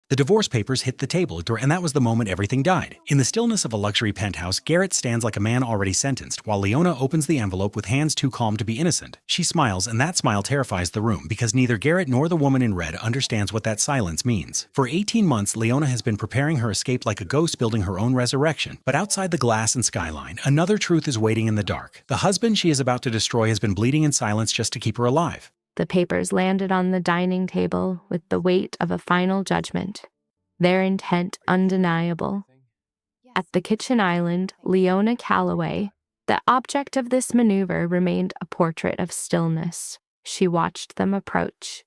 The divorce papers hit the table, and that was the moment everything died. In the stillness of a luxury penthouse, Garrett stands like a man already sentenced, while Leona opens the envelope with hands too calm to be innocent. She smiles, and that smile terrifies the room, because neither Garrett nor the woman in red understands what that silence means. For 18 months, Leona has been preparing her escape like a ghost building her own resurrection. But outside the glass and skyline, another truth is waiting in the dark. The husband she is about to destroy has been bleeding in silence just to keep her alive. The papers landed on the dining table with the weight of a final judgment, their intent undeniable. At the kitchen island, Leona Calloway, the object of this maneuver, remained a portrait of stillness. She watched them approach.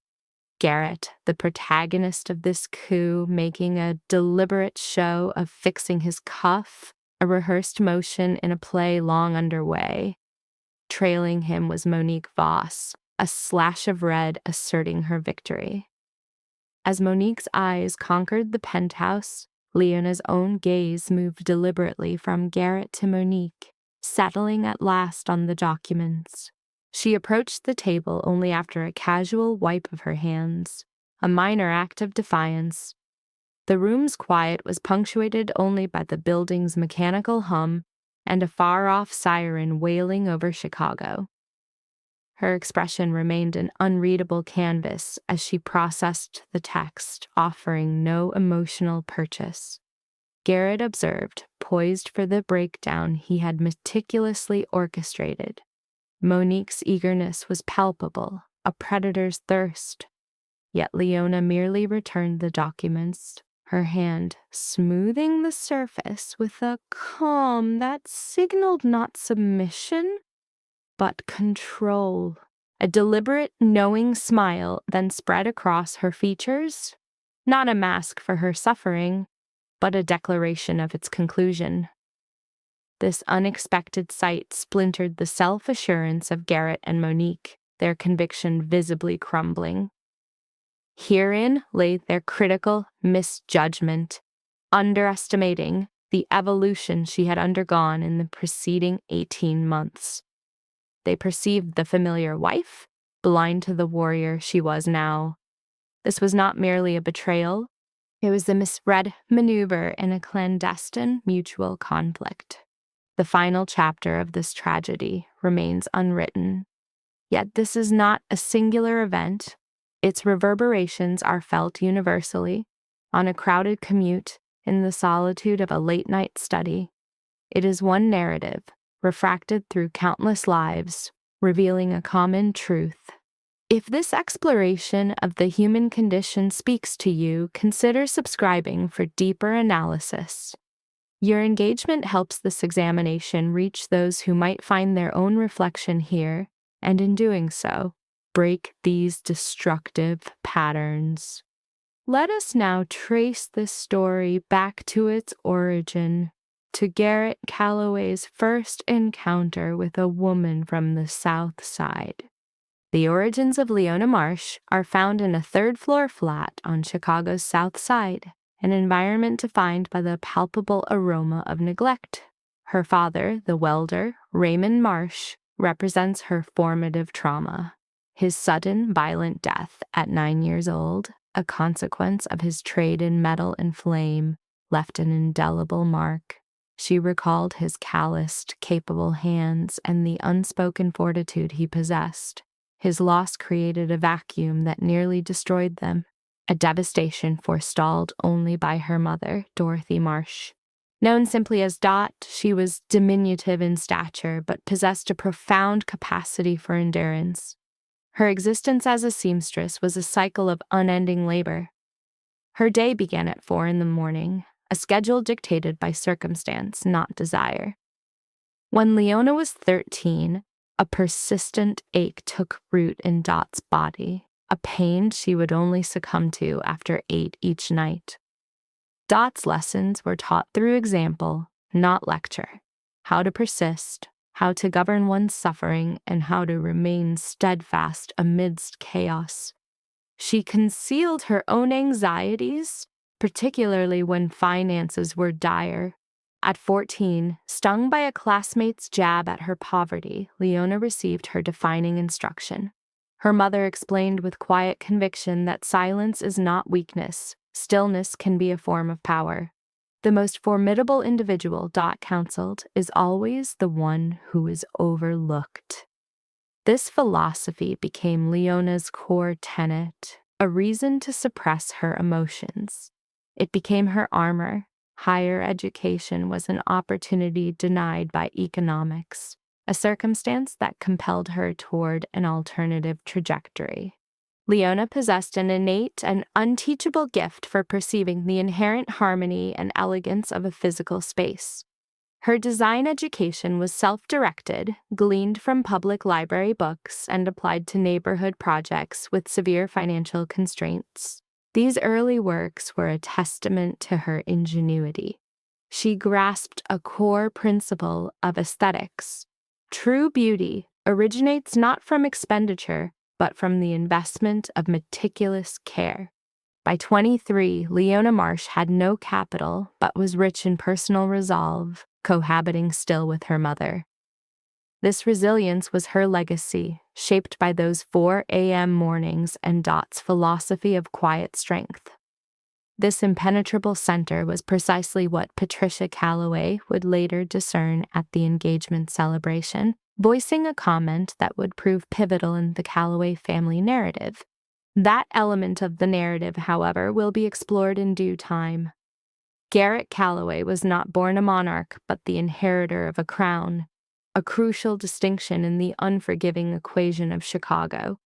Garrett, the protagonist of this coup, making a deliberate show of fixing his cuff, a rehearsed motion in a play long underway. Trailing him was Monique Voss, a slash of red asserting her victory. As Monique's eyes conquered the penthouse, Leona's own gaze moved deliberately from Garrett to Monique, settling at last on the documents. She approached the table only after a casual wipe of her hands, a minor act of defiance. The room's quiet was punctuated only by the building's mechanical hum and a far-off siren wailing over Chicago. Her expression remained an unreadable canvas as she processed the text, offering no emotional purchase. Garrett observed, poised for the breakdown he had meticulously orchestrated. Monique's eagerness was palpable, a predator's thirst. Yet Leona merely returned the documents, her hand smoothing the surface with a calm that signaled not submission, but control. A deliberate, knowing smile then spread across her features, not a mask for her suffering, but a declaration of its conclusion. This unexpected sight splintered the self-assurance of Garrett and Monique, their conviction visibly crumbling. Herein lay their critical misjudgment, underestimating the evolution she had undergone in the preceding 18 months. They perceived the familiar wife, blind to the warrior she was now. This was not merely a betrayal, it was a misread maneuver in a clandestine mutual conflict. The final chapter of this tragedy remains unwritten. Yet this is not a singular event. Its reverberations are felt universally, on a crowded commute, in the solitude of a late-night study. It is one narrative, refracted through countless lives, revealing a common truth. If this exploration of the human condition speaks to you, consider subscribing for deeper analysis. Your engagement helps this examination reach those who might find their own reflection here, and in doing so, break these destructive patterns. Let us now trace this story back to its origin, to Garrett Calloway's first encounter with a woman from the South Side. The origins of Leona Marsh are found in a third-floor flat on Chicago's South Side, an environment defined by the palpable aroma of neglect. Her father, the welder, Raymond Marsh, represents her formative trauma. His sudden, violent death at 9 years old, a consequence of his trade in metal and flame, left an indelible mark. She recalled his calloused, capable hands and the unspoken fortitude he possessed. His loss created a vacuum that nearly destroyed them, a devastation forestalled only by her mother, Dorothy Marsh. Known simply as Dot, she was diminutive in stature but possessed a profound capacity for endurance. Her existence as a seamstress was a cycle of unending labor. Her day began at 4 a.m, a schedule dictated by circumstance, not desire. When Leona was 13, a persistent ache took root in Dot's body, a pain she would only succumb to after 8 each night. Dot's lessons were taught through example, not lecture. How to persist, how to govern one's suffering, and how to remain steadfast amidst chaos. She concealed her own anxieties, particularly when finances were dire. At 14, stung by a classmate's jab at her poverty, Leona received her defining instruction. Her mother explained with quiet conviction that silence is not weakness, Stillness can be a form of power. The most formidable individual, Dot counseled, is always the one who is overlooked. This philosophy became Leona's core tenet, a reason to suppress her emotions. It became her armor. Higher education was an opportunity denied by economics, a circumstance that compelled her toward an alternative trajectory. Leona possessed an innate and unteachable gift for perceiving the inherent harmony and elegance of a physical space. Her design education was self-directed, gleaned from public library books, and applied to neighborhood projects with severe financial constraints. These early works were a testament to her ingenuity. She grasped a core principle of aesthetics. True beauty originates not from expenditure, but from the investment of meticulous care. By 23, Leona Marsh had no capital, but was rich in personal resolve, cohabiting still with her mother. This resilience was her legacy, shaped by those 4 a.m. mornings and Dot's philosophy of quiet strength. This impenetrable center was precisely what Patricia Calloway would later discern at the engagement celebration, voicing a comment that would prove pivotal in the Calloway family narrative. That element of the narrative, however, will be explored in due time. Garrett Calloway was not born a monarch, but the inheritor of a crown, a crucial distinction in the unforgiving equation of Chicago.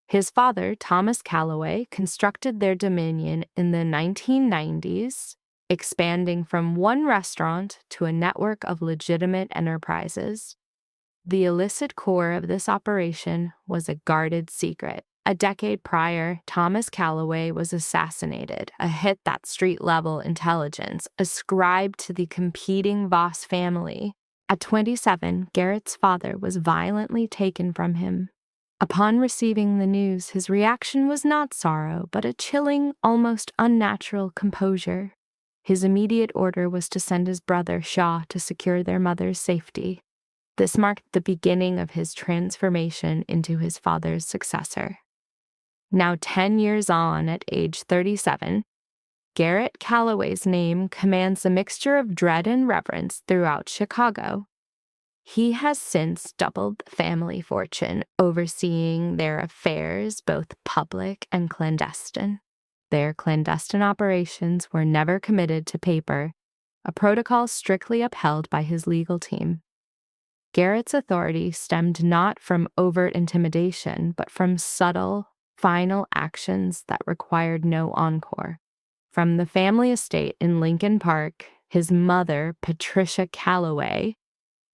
His father, Thomas Calloway, constructed their dominion in the 1990s, expanding from one restaurant to a network of legitimate enterprises. The illicit core of this operation was a guarded secret. A decade prior, Thomas Calloway was assassinated, a hit that street-level intelligence ascribed to the competing Voss family. At 27, Garrett's father was violently taken from him. Upon receiving the news, his reaction was not sorrow, but a chilling, almost unnatural composure. His immediate order was to send his brother, Shaw, to secure their mother's safety. This marked the beginning of his transformation into his father's successor. Now 10 years on, at age 37, Garrett Calloway's name commands a mixture of dread and reverence throughout Chicago. He has since doubled the family fortune, overseeing their affairs, both public and clandestine. Their clandestine operations were never committed to paper, a protocol strictly upheld by his legal team. Garrett's authority stemmed not from overt intimidation, but from subtle, final actions that required no encore. From the family estate in Lincoln Park, his mother, Patricia Calloway,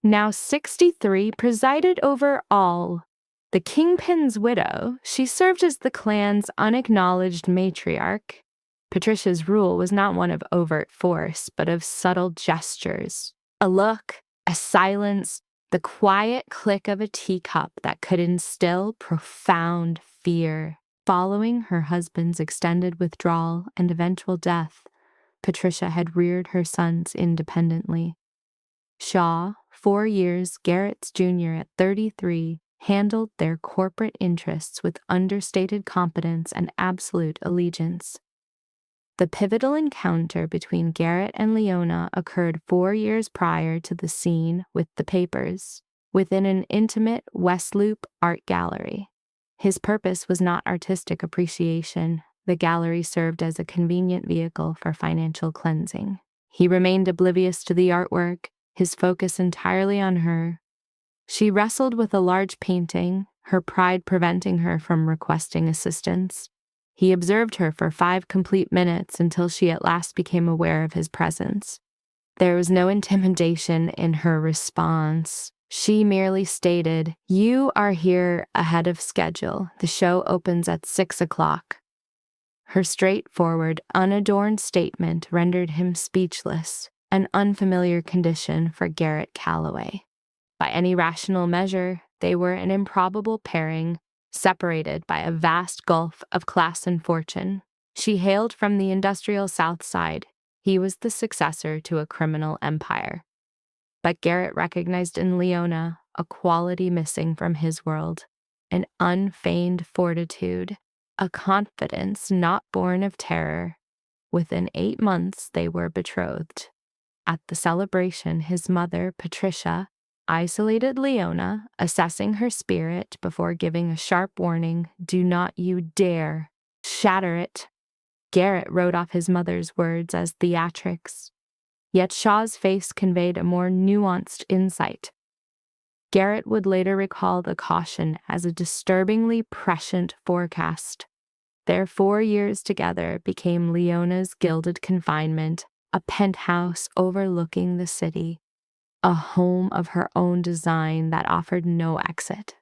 now 63, presided over all. The kingpin's widow, she served as the clan's unacknowledged matriarch. Patricia's rule was not one of overt force, but of subtle gestures. A look, a silence, the quiet click of a teacup that could instill profound fear. Following her husband's extended withdrawal and eventual death, Patricia had reared her sons independently. Shaw, 4 years Garrett's junior at 33, handled their corporate interests with understated competence and absolute allegiance. The pivotal encounter between Garrett and Leona occurred 4 years prior to the scene with the papers, within an intimate West Loop art gallery. His purpose was not artistic appreciation. The gallery served as a convenient vehicle for financial cleansing. He remained oblivious to the artwork, his focus entirely on her. She wrestled with a large painting, her pride preventing her from requesting assistance. He observed her for 5 complete minutes until she at last became aware of his presence. There was no intimidation in her response. She merely stated, "You are here ahead of schedule. The show opens at 6 o'clock. Her straightforward, unadorned statement rendered him speechless, an unfamiliar condition for Garrett Calloway. By any rational measure, they were an improbable pairing, separated by a vast gulf of class and fortune. She hailed from the industrial South Side. He was the successor to a criminal empire. But Garrett recognized in Leona a quality missing from his world, an unfeigned fortitude, a confidence not born of terror, Within 8 months, they were betrothed. At the celebration, his mother, Patricia, isolated Leona, assessing her spirit before giving a sharp warning, "Do not you dare shatter it." Garrett wrote off his mother's words as theatrics. Yet Shaw's face conveyed a more nuanced insight. Garrett would later recall the caution as a disturbingly prescient forecast. Their 4 years together became Leona's gilded confinement, a penthouse overlooking the city, a home of her own design that offered no exit.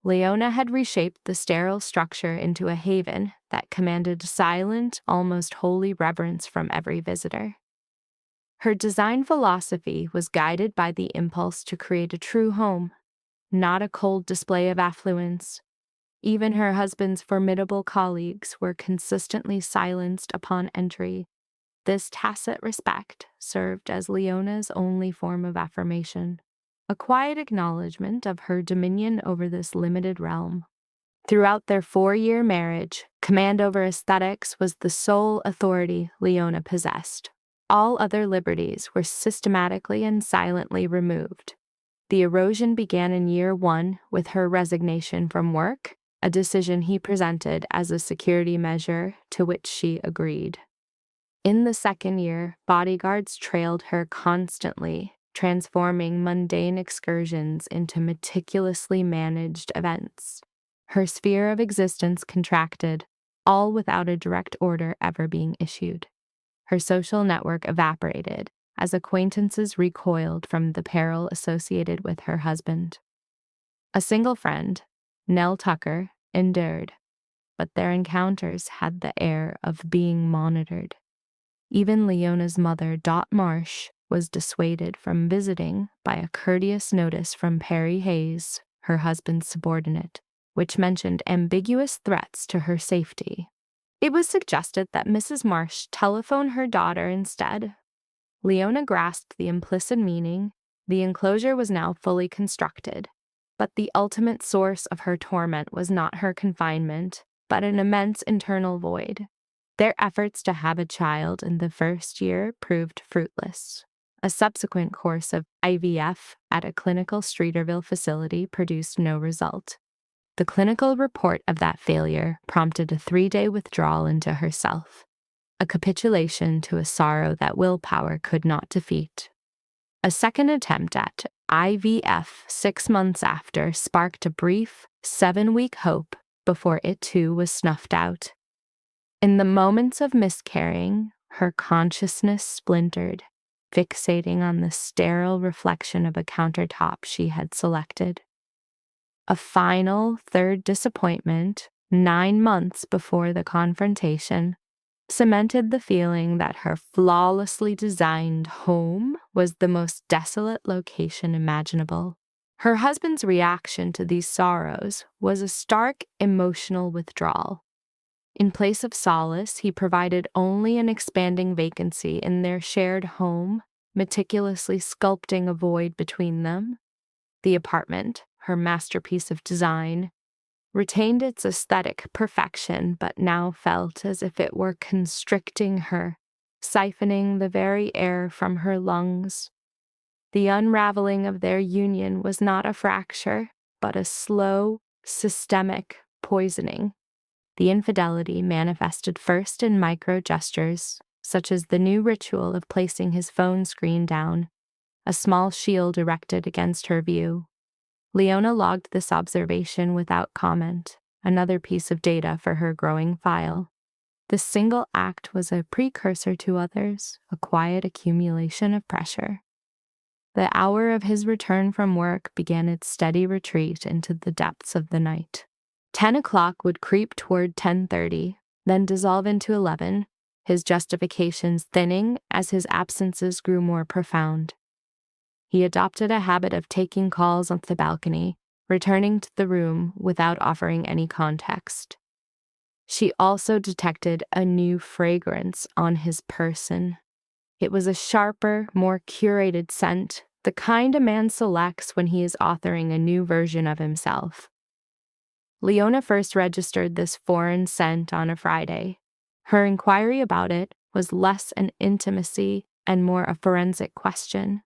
Leona had reshaped the sterile structure into a haven that commanded silent, almost holy reverence from every visitor. Her design philosophy was guided by the impulse to create a true home, not a cold display of affluence. Even her husband's formidable colleagues were consistently silenced upon entry. This tacit respect served as Leona's only form of affirmation, a quiet acknowledgement of her dominion over this limited realm. Throughout their 4-year marriage, command over aesthetics was the sole authority Leona possessed. All other liberties were systematically and silently removed. The erosion began in year 1 with her resignation from work, a decision he presented as a security measure to which she agreed. In the 2nd year, bodyguards trailed her constantly, transforming mundane excursions into meticulously managed events. Her sphere of existence contracted, all without a direct order ever being issued. Her social network evaporated as acquaintances recoiled from the peril associated with her husband. A single friend, Nell Tucker, endured, but their encounters had the air of being monitored. Even Leona's mother, Dot Marsh, was dissuaded from visiting by a courteous notice from Perry Hayes, her husband's subordinate, which mentioned ambiguous threats to her safety. It was suggested that Mrs. Marsh telephone her daughter instead. Leona grasped the implicit meaning. The enclosure was now fully constructed, but the ultimate source of her torment was not her confinement, but an immense internal void. Their efforts to have a child in the 1st year proved fruitless. A subsequent course of IVF at a clinical Streeterville facility produced no result. The clinical report of that failure prompted a 3-day withdrawal into herself, a capitulation to a sorrow that willpower could not defeat. A second attempt at IVF 6 months after sparked a brief 7-week hope before it too was snuffed out. In the moments of miscarrying, her consciousness splintered, fixating on the sterile reflection of a countertop she had selected. A final 3rd disappointment, 9 months before the confrontation, cemented the feeling that her flawlessly designed home was the most desolate location imaginable. Her husband's reaction to these sorrows was a stark emotional withdrawal. In place of solace, he provided only an expanding vacancy in their shared home, meticulously sculpting a void between them. The apartment, her masterpiece of design, retained its aesthetic perfection but now felt as if it were constricting her, siphoning the very air from her lungs. The unraveling of their union was not a fracture, but a slow, systemic poisoning. The infidelity manifested first in micro gestures, such as the new ritual of placing his phone screen down, a small shield erected against her view. Leona logged this observation without comment, another piece of data for her growing file. This single act was a precursor to others, a quiet accumulation of pressure. The hour of his return from work began its steady retreat into the depths of the night. 10 o'clock would creep toward 10:30, then dissolve into 11, his justifications thinning as his absences grew more profound. He adopted a habit of taking calls on the balcony, returning to the room without offering any context. She also detected a new fragrance on his person. It was a sharper, more curated scent, the kind a man selects when he is authoring a new version of himself. Leona first registered this foreign scent on a Friday. Her inquiry about it, was less an intimacy and more a forensic question.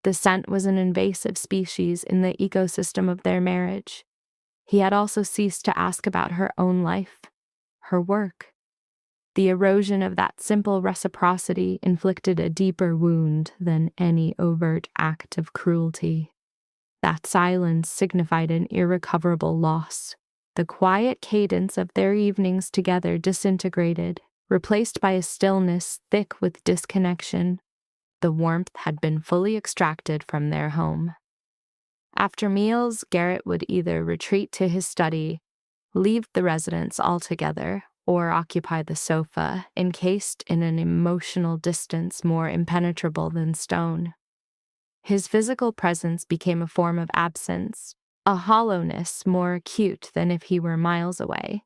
The scent was an invasive species in the ecosystem of their marriage. He had also ceased to ask about her own life, her work. The erosion of that simple reciprocity inflicted a deeper wound than any overt act of cruelty. That silence signified an irrecoverable loss. The quiet cadence of their evenings together disintegrated, replaced by a stillness thick with disconnection. The warmth had been fully extracted from their home. After meals, Garrett would either retreat to his study, leave the residence altogether, or occupy the sofa, encased in an emotional distance more impenetrable than stone. His physical presence became a form of absence, a hollowness more acute than if he were miles away.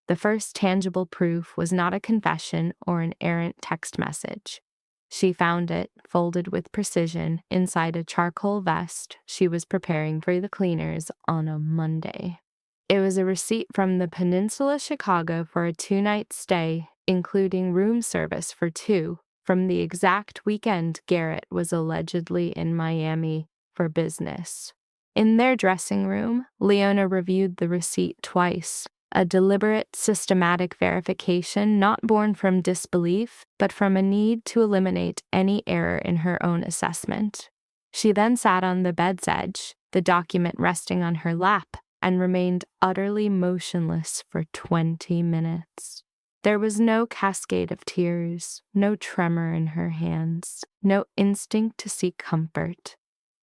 The first tangible proof was not a confession or an errant text message. She found it, folded with precision, inside a charcoal vest she was preparing for the cleaners on a Monday. It was a receipt from the Peninsula Chicago for a 2-night stay, including room service for 2, from the exact weekend Garrett was allegedly in Miami for business. In their dressing room, Leona reviewed the receipt twice, a deliberate, systematic verification not born from disbelief, but from a need to eliminate any error in her own assessment. She then sat on the bed's edge, the document resting on her lap, and remained utterly motionless for 20 minutes. There was no cascade of tears, no tremor in her hands, no instinct to seek comfort.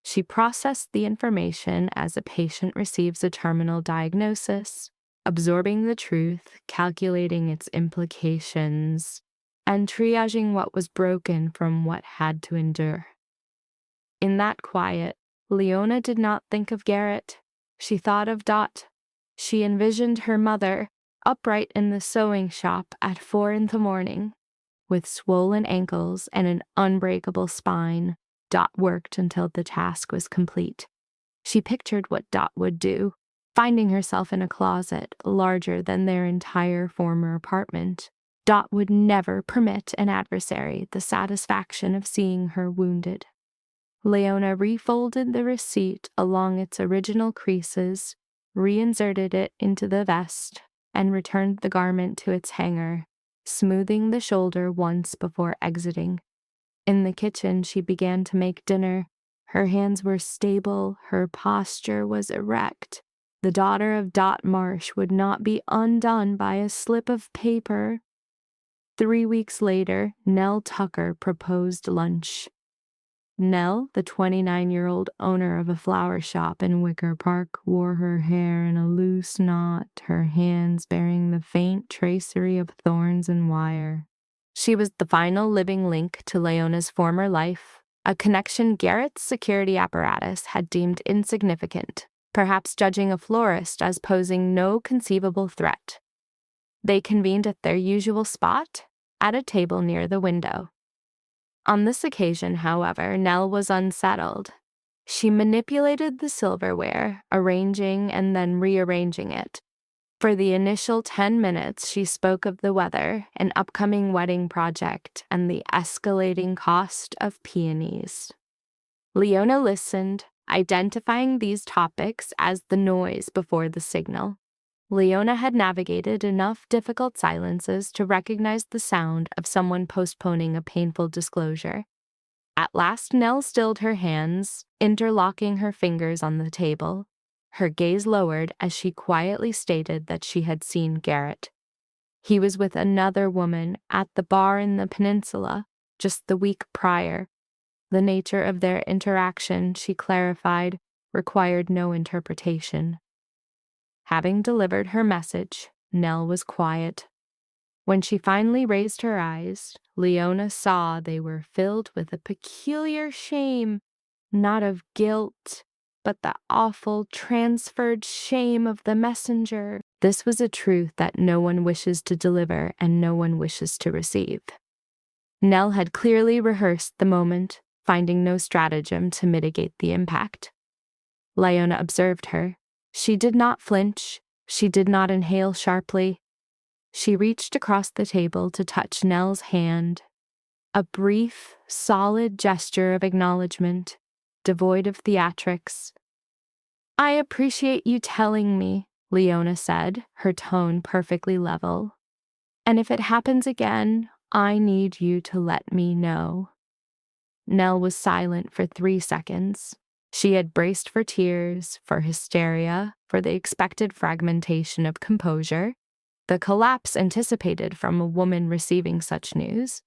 She processed the information as a patient receives a terminal diagnosis, absorbing the truth, calculating its implications, and triaging what was broken from what had to endure. In that quiet, Leona did not think of Garrett. She thought of Dot. She envisioned her mother, upright in the sewing shop at 4 a.m, with swollen ankles and an unbreakable spine. Dot worked until the task was complete. She pictured what Dot would do, finding herself in a closet larger than their entire former apartment. Dot would never permit an adversary the satisfaction of seeing her wounded. Leona refolded the receipt along its original creases, reinserted it into the vest, and returned the garment to its hanger, smoothing the shoulder once before exiting. In the kitchen, she began to make dinner. Her hands were stable, her posture was erect. The daughter of Dot Marsh would not be undone by a slip of paper. 3 weeks later, Nell Tucker proposed lunch. Nell, the 29-year-old owner of a flower shop in Wicker Park, wore her hair in a loose knot, her hands bearing the faint tracery of thorns and wire. She was the final living link to Leona's former life, a connection Garrett's security apparatus had deemed insignificant, perhaps judging a florist as posing no conceivable threat. They convened at their usual spot, at a table near the window. On this occasion, however, Nell was unsettled. She manipulated the silverware, arranging and then rearranging it. For the initial 10 minutes, she spoke of the weather, an upcoming wedding project, and the escalating cost of peonies. Leona listened, identifying these topics as the noise before the signal. Leona had navigated enough difficult silences to recognize the sound of someone postponing a painful disclosure. At last, Nell stilled her hands, interlocking her fingers on the table. Her gaze lowered as she quietly stated that she had seen Garrett. He was with another woman at the bar in the Peninsula just the week prior. The nature of their interaction, she clarified, required no interpretation. Having delivered her message, Nell was quiet. When she finally raised her eyes, Leona saw they were filled with a peculiar shame, not of guilt, but the awful transferred shame of the messenger. This was a truth that no one wishes to deliver and no one wishes to receive. Nell had clearly rehearsed the moment, finding no stratagem to mitigate the impact. Leona observed her. She did not flinch. She did not inhale sharply. She reached across the table to touch Nell's hand. A brief, solid gesture of acknowledgement, devoid of theatrics. "I appreciate you telling me," Leona said, her tone perfectly level. "And if it happens again, I need you to let me know." Nell was silent for 3 seconds. She had braced for tears, for hysteria, for the expected fragmentation of composure, the collapse anticipated from a woman receiving such news.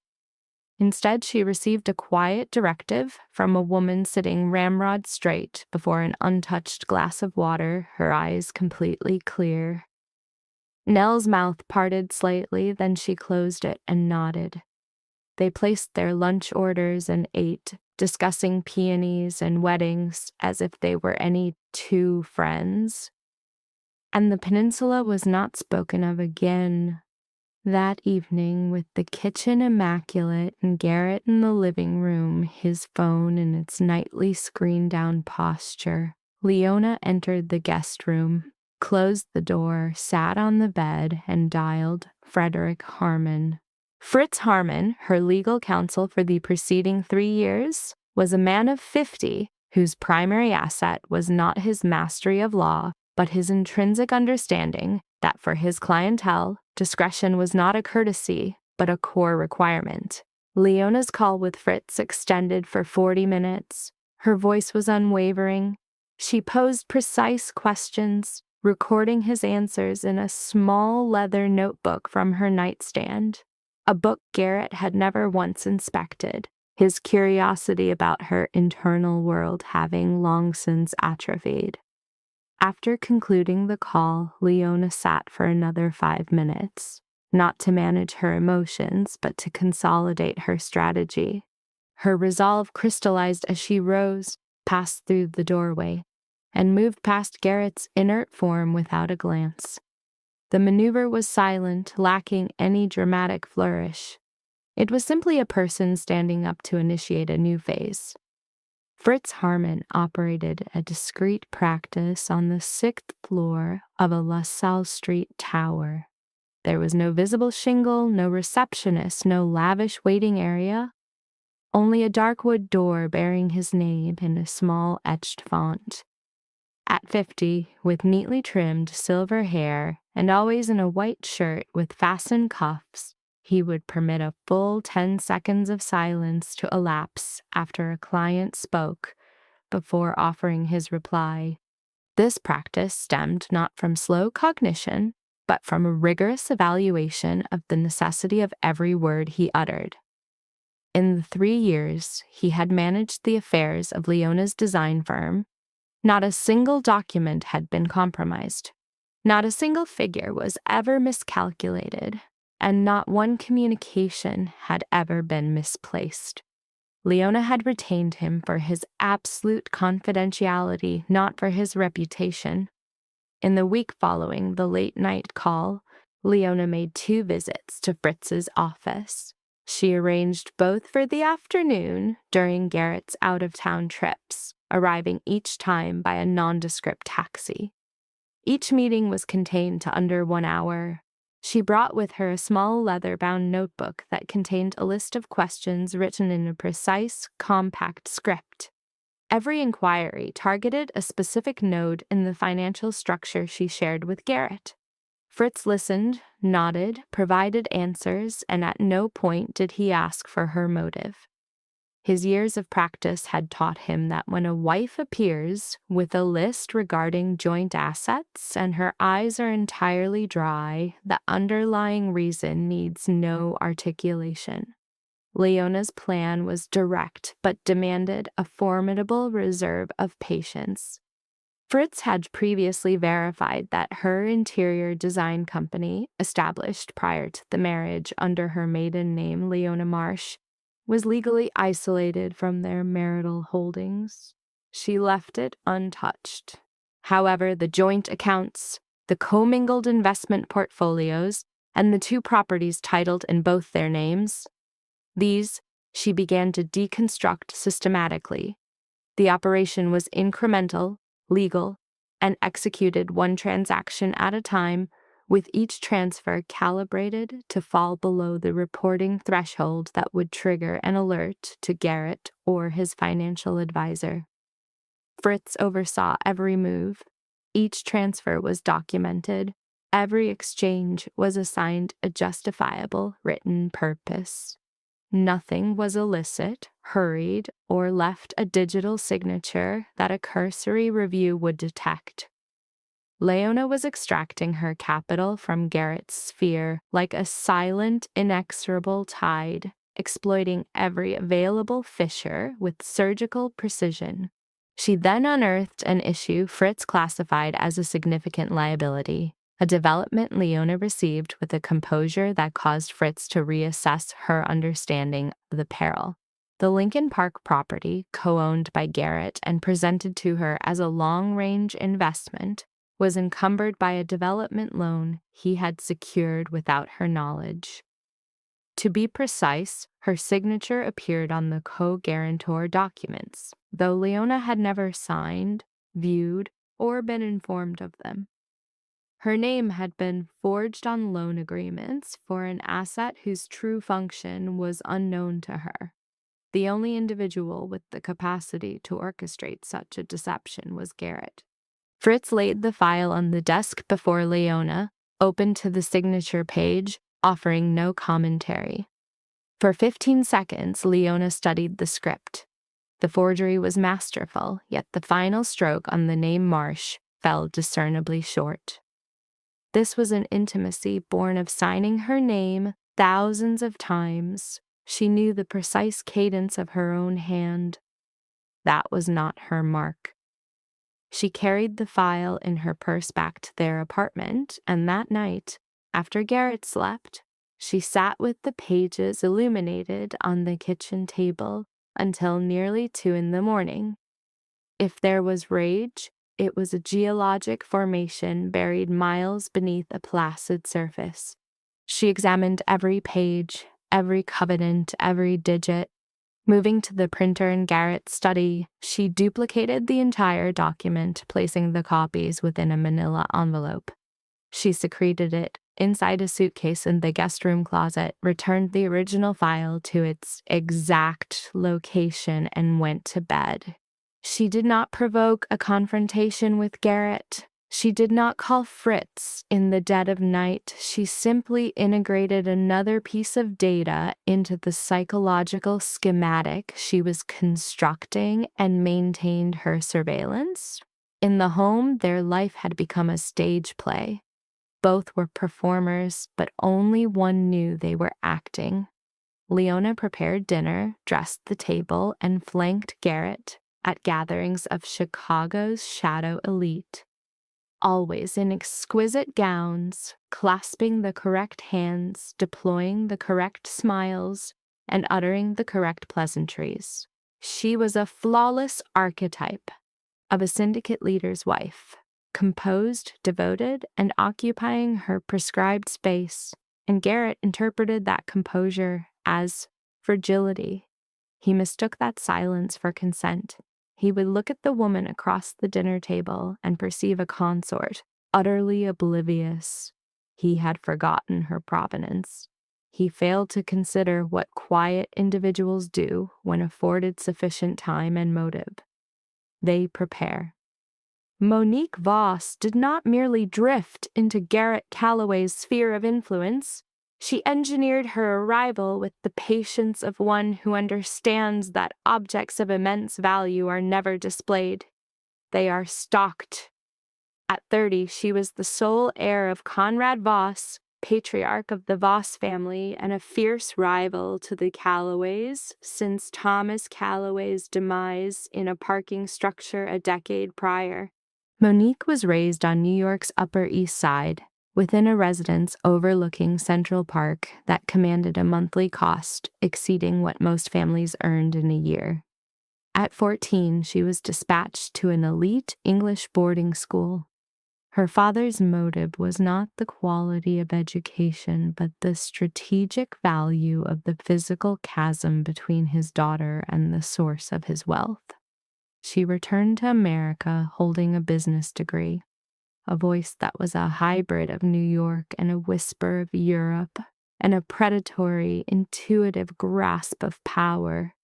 Instead, she received a quiet directive from a woman sitting ramrod straight before an untouched glass of water, her eyes completely clear. Nell's mouth parted slightly, then she closed it and nodded. They placed their lunch orders and ate, discussing peonies and weddings as if they were any two friends. And the peninsula was not spoken of again. That evening, with the kitchen immaculate and Garrett in the living room, his phone in its nightly screen-down posture, Leona entered the guest room, closed the door, sat on the bed, and dialed Frederick Harmon. Fritz Harmon, her legal counsel for the preceding 3 years, was a man of 50 whose primary asset was not his mastery of law, but his intrinsic understanding that for his clientele, discretion was not a courtesy, but a core requirement. Leona's call with Fritz extended for 40 minutes. Her voice was unwavering. She posed precise questions, recording his answers in a small leather notebook from her nightstand, a book Garrett had never once inspected, his curiosity about her internal world having long since atrophied. After concluding the call, Leona sat for another 5 minutes, not to manage her emotions, but to consolidate her strategy. Her resolve crystallized as she rose, passed through the doorway, and moved past Garrett's inert form without a glance. The maneuver was silent, lacking any dramatic flourish. It was simply a person standing up to initiate a new phase. Fritz Harmon operated a discreet practice on the 6th floor of a LaSalle Street tower. There was no visible shingle, no receptionist, no lavish waiting area, only a dark wood door bearing his name in a small etched font. At 50, with neatly trimmed silver hair and always in a white shirt with fastened cuffs, he would permit a full 10 seconds of silence to elapse after a client spoke before offering his reply. This practice stemmed not from slow cognition, but from a rigorous evaluation of the necessity of every word he uttered. In the 3 years he had managed the affairs of Leona's design firm, not a single document had been compromised. Not a single figure was ever miscalculated, and not one communication had ever been misplaced. Leona had retained him for his absolute confidentiality, not for his reputation. In the week following the late-night call, Leona made 2 visits to Fritz's office. She arranged both for the afternoon during Garrett's out-of-town trips, arriving each time by a nondescript taxi. Each meeting was contained to under 1 hour. She brought with her a small leather-bound notebook that contained a list of questions written in a precise, compact script. Every inquiry targeted a specific node in the financial structure she shared with Garrett. Fritz listened, nodded, provided answers, and at no point did he ask for her motive. His years of practice had taught him that when a wife appears with a list regarding joint assets and her eyes are entirely dry, the underlying reason needs no articulation. Leona's plan was direct but demanded a formidable reserve of patience. Fritz had previously verified that her interior design company, established prior to the marriage under her maiden name Leona Marsh, was legally isolated from their marital holdings. She left it untouched. However, the joint accounts, the commingled investment portfolios, and the 2 properties titled in both their names, these she began to deconstruct systematically. The operation was incremental, legal, and executed 1 transaction at a time with each transfer calibrated to fall below the reporting threshold that would trigger an alert to Garrett or his financial advisor. Fritz oversaw every move. Each transfer was documented. Every exchange was assigned a justifiable written purpose. Nothing was illicit, hurried, or left a digital signature that a cursory review would detect. Leona was extracting her capital from Garrett's sphere like a silent, inexorable tide, exploiting every available fissure with surgical precision. She then unearthed an issue Fritz classified as a significant liability, a development Leona received with a composure that caused Fritz to reassess her understanding of the peril. The Lincoln Park property, co-owned by Garrett and presented to her as a long-range investment, was encumbered by a development loan he had secured without her knowledge. To be precise, her signature appeared on the co-guarantor documents, though Leona had never signed, viewed, or been informed of them. Her name had been forged on loan agreements for an asset whose true function was unknown to her. The only individual with the capacity to orchestrate such a deception was Garrett. Fritz laid the file on the desk before Leona, opened to the signature page, offering no commentary. For 15 seconds, Leona studied the script. The forgery was masterful, yet the final stroke on the name Marsh fell discernibly short. This was an intimacy born of signing her name thousands of times. She knew the precise cadence of her own hand. That was not her mark. She carried the file in her purse back to their apartment, and that night, after Garrett slept, she sat with the pages illuminated on the kitchen table until nearly 2 a.m. If there was rage, it was a geologic formation buried miles beneath a placid surface. She examined every page, every covenant, every digit. Moving to the printer in Garrett's study, she duplicated the entire document, placing the copies within a manila envelope. She secreted it inside a suitcase in the guest room closet, returned the original file to its exact location, and went to bed. She did not provoke a confrontation with Garrett. She did not call Fritz in the dead of night. She simply integrated another piece of data into the psychological schematic she was constructing and maintained her surveillance. In the home, their life had become a stage play. Both were performers, but only one knew they were acting. Leona prepared dinner, dressed the table, and flanked Garrett at gatherings of Chicago's shadow elite. Always in exquisite gowns, clasping the correct hands, deploying the correct smiles, and uttering the correct pleasantries. She was a flawless archetype of a syndicate leader's wife, composed, devoted, and occupying her prescribed space, and Garrett interpreted that composure as fragility. He mistook that silence for consent. He would look at the woman across the dinner table and perceive a consort, utterly oblivious. He had forgotten her provenance. He failed to consider what quiet individuals do when afforded sufficient time and motive. They prepare. Monique Voss did not merely drift into Garrett Calloway's sphere of influence. She engineered her arrival with the patience of one who understands that objects of immense value are never displayed. They are stalked. At 30, she was the sole heir of Conrad Voss, patriarch of the Voss family and a fierce rival to the Calloways since Thomas Calloway's demise in a parking structure a decade prior. Monique was raised on New York's Upper East Side, within a residence overlooking Central Park that commanded a monthly cost exceeding what most families earned in a year. At 14, she was dispatched to an elite English boarding school. Her father's motive was not the quality of education, but the strategic value of the physical chasm between his daughter and the source of his wealth. She returned to America holding a business degree. a voice that was a hybrid of New York and a whisper of Europe, and a predatory, intuitive grasp of power.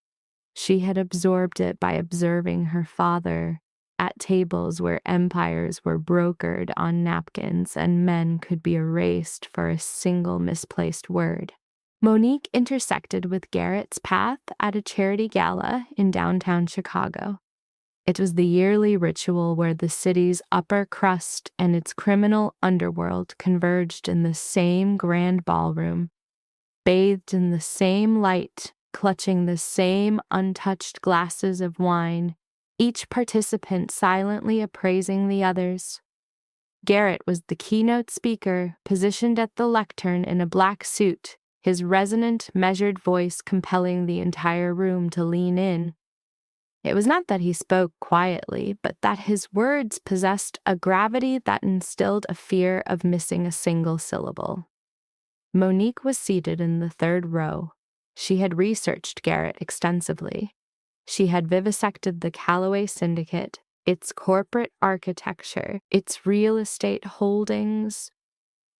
She had absorbed it by observing her father at tables where empires were brokered on napkins and men could be erased for a single misplaced word. Monique intersected with Garrett's path at a charity gala in downtown Chicago. It was the yearly ritual where the city's upper crust and its criminal underworld converged in the same grand ballroom, bathed in the same light, clutching the same untouched glasses of wine, each participant silently appraising the others. Garrett was the keynote speaker, positioned at the lectern in a black suit, his resonant, measured voice compelling the entire room to lean in. It was not that he spoke quietly, but that his words possessed a gravity that instilled a fear of missing a single syllable. Monique was seated in the third row. She had researched Garrett extensively. She had vivisected the Callaway Syndicate, its corporate architecture, its real estate holdings,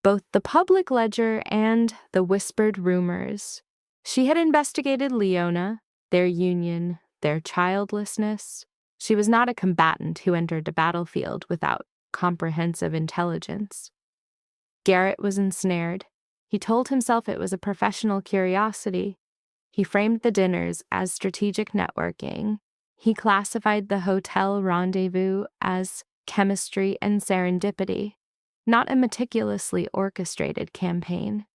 both the public ledger and the whispered rumors. She had investigated Leona, their union, their childlessness. She was not a combatant who entered a battlefield without comprehensive intelligence. Garrett was ensnared. He told himself it was a professional curiosity. He framed the dinners as strategic networking. He classified the hotel rendezvous as chemistry and serendipity, not a meticulously orchestrated campaign.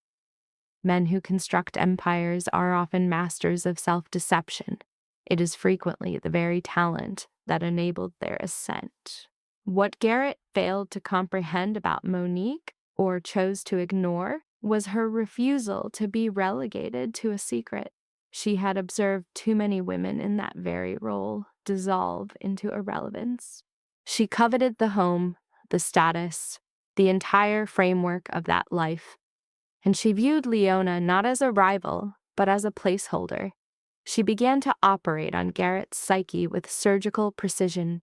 Men who construct empires are often masters of self-deception. It is frequently the very talent that enabled their ascent. What Garrett failed to comprehend about Monique, or chose to ignore, was her refusal to be relegated to a secret. She had observed too many women in that very role dissolve into irrelevance. She coveted the home, the status, the entire framework of that life, and she viewed Leona not as a rival, but as a placeholder. She began to operate on Garrett's psyche with surgical precision.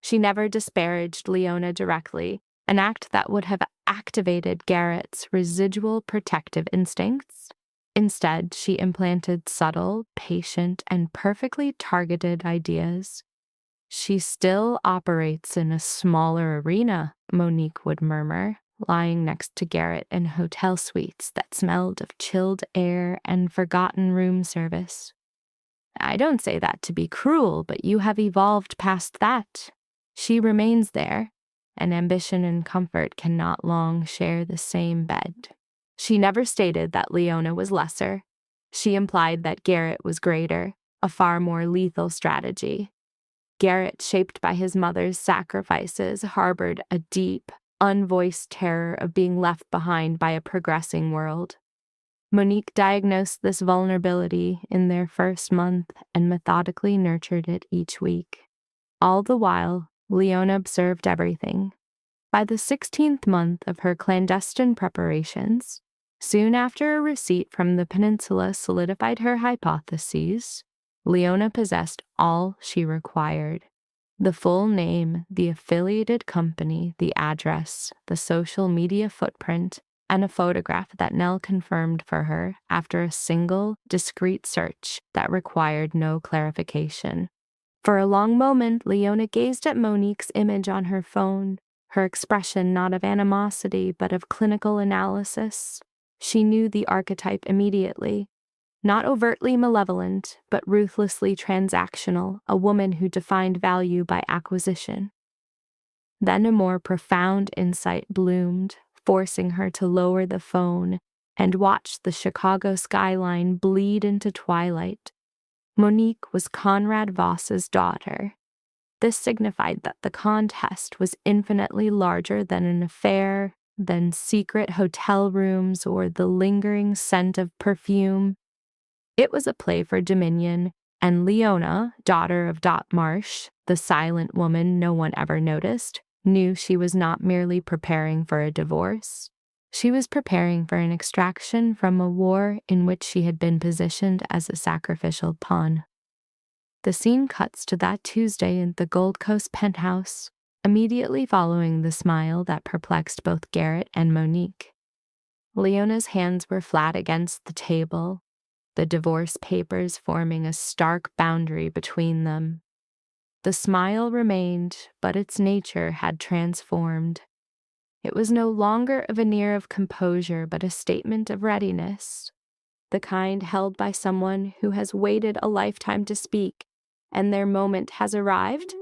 She never disparaged Leona directly, an act that would have activated Garrett's residual protective instincts. Instead, she implanted subtle, patient, and perfectly targeted ideas. She still operates in a smaller arena, Monique would murmur, lying next to Garrett in hotel suites that smelled of chilled air and forgotten room service. I don't say that to be cruel, but you have evolved past that. She remains there, and ambition and comfort cannot long share the same bed. She never stated that Leona was lesser. She implied that Garrett was greater, a far more lethal strategy. Garrett, shaped by his mother's sacrifices, harbored a deep, unvoiced terror of being left behind by a progressing world. Monique diagnosed this vulnerability in their first month and methodically nurtured it each week. All the while, Leona observed everything. By the 16th month of her clandestine preparations, soon after a receipt from the peninsula solidified her hypotheses, Leona possessed all she required. The full name, the affiliated company, the address, the social media footprint, and a photograph that Nell confirmed for her after a single, discreet search that required no clarification. For a long moment, Leona gazed at Monique's image on her phone, her expression not of animosity but of clinical analysis. She knew the archetype immediately. Not overtly malevolent, but ruthlessly transactional, a woman who defined value by acquisition. Then a more profound insight bloomed, forcing her to lower the phone and watch the Chicago skyline bleed into twilight. Monique was Conrad Voss's daughter. This signified that the contest was infinitely larger than an affair, than secret hotel rooms or the lingering scent of perfume. It was a play for dominion, and Leona, daughter of Dot Marsh, the silent woman no one ever noticed, knew she was not merely preparing for a divorce. She was preparing for an extraction from a war in which she had been positioned as a sacrificial pawn. The scene cuts to that Tuesday in the Gold Coast penthouse, immediately following the smile that perplexed both Garrett and Monique. Leona's hands were flat against the table, the divorce papers forming a stark boundary between them. The smile remained, but its nature had transformed. It was no longer a veneer of composure, but a statement of readiness, the kind held by someone who has waited a lifetime to speak, and their moment has arrived.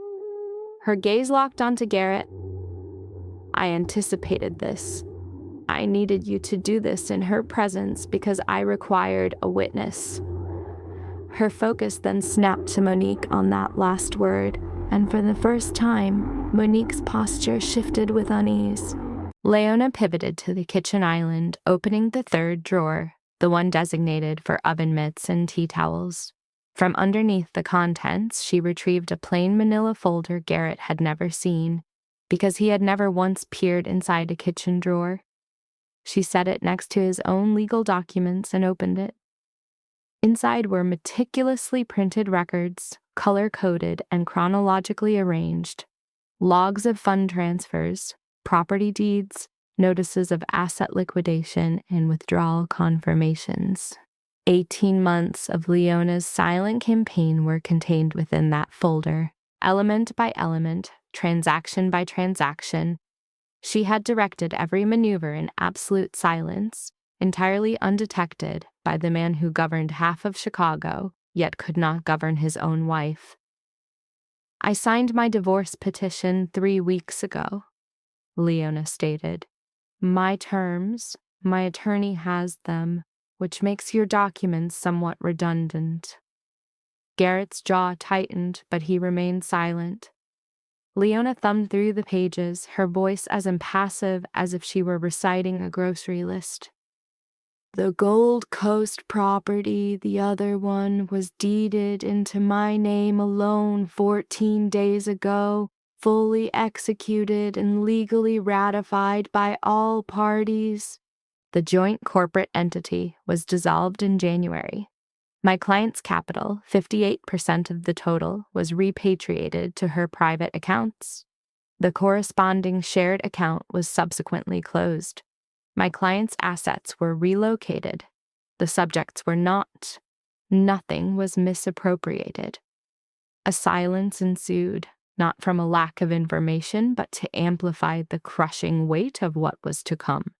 Her gaze locked onto Garrett. I anticipated this. I needed you to do this in her presence because I required a witness. Her focus then snapped to Monique on that last word, and for the first time, Monique's posture shifted with unease. Leona pivoted to the kitchen island, opening the third drawer, the one designated for oven mitts and tea towels. From underneath the contents, she retrieved a plain manila folder Garrett had never seen, because he had never once peered inside a kitchen drawer. She set it next to his own legal documents and opened it. Inside were meticulously printed records, color-coded and chronologically arranged, logs of fund transfers, property deeds, notices of asset liquidation, and withdrawal confirmations. 18 months of Leona's silent campaign were contained within that folder, element by element, transaction by transaction. She had directed every maneuver in absolute silence, entirely undetected by the man who governed half of Chicago, yet could not govern his own wife. I signed my divorce petition 3 weeks ago, Leona stated. My terms, my attorney has them, which makes your documents somewhat redundant. Garrett's jaw tightened, but he remained silent. Leona thumbed through the pages, her voice as impassive as if she were reciting a grocery list. The Gold Coast property, the other one, was deeded into my name alone 14 days ago, fully executed and legally ratified by all parties. The joint corporate entity was dissolved in January. My client's capital, 58% of the total, was repatriated to her private accounts. The corresponding shared account was subsequently closed. My client's assets were relocated. The subjects were not. Nothing was misappropriated. A silence ensued, not from a lack of information, but to amplify the crushing weight of what was to come.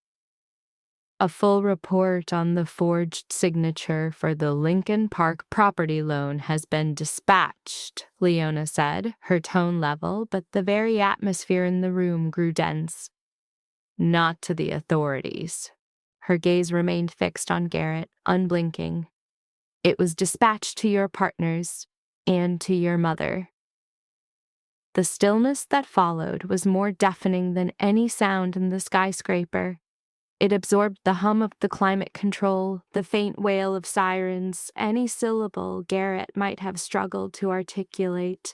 A full report on the forged signature for the Lincoln Park property loan has been dispatched, Leona said, her tone level, but the very atmosphere in the room grew dense. Not to the authorities. Her gaze remained fixed on Garrett, unblinking. It was dispatched to your partners and to your mother. The stillness that followed was more deafening than any sound in the skyscraper. It absorbed the hum of the climate control, the faint wail of sirens, any syllable Garrett might have struggled to articulate.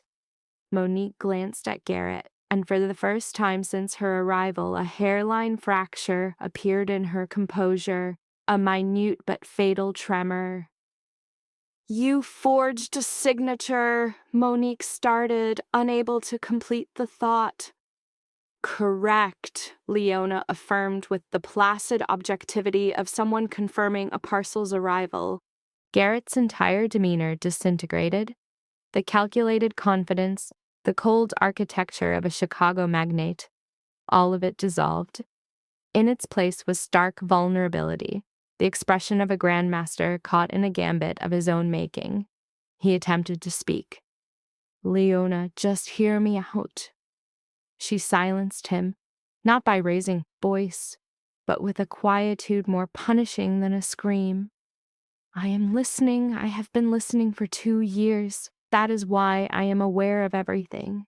Monique glanced at Garrett, and for the first time since her arrival, a hairline fracture appeared in her composure, a minute but fatal tremor. You forged a signature, Monique started, unable to complete the thought. Correct, Leona affirmed with the placid objectivity of someone confirming a parcel's arrival. Garrett's entire demeanor disintegrated. The calculated confidence, the cold architecture of a Chicago magnate, all of it dissolved. In its place was stark vulnerability, the expression of a grandmaster caught in a gambit of his own making. He attempted to speak. Leona, just hear me out. She silenced him, not by raising voice, but with a quietude more punishing than a scream. I am listening. I have been listening for 2 years. That is why I am aware of everything.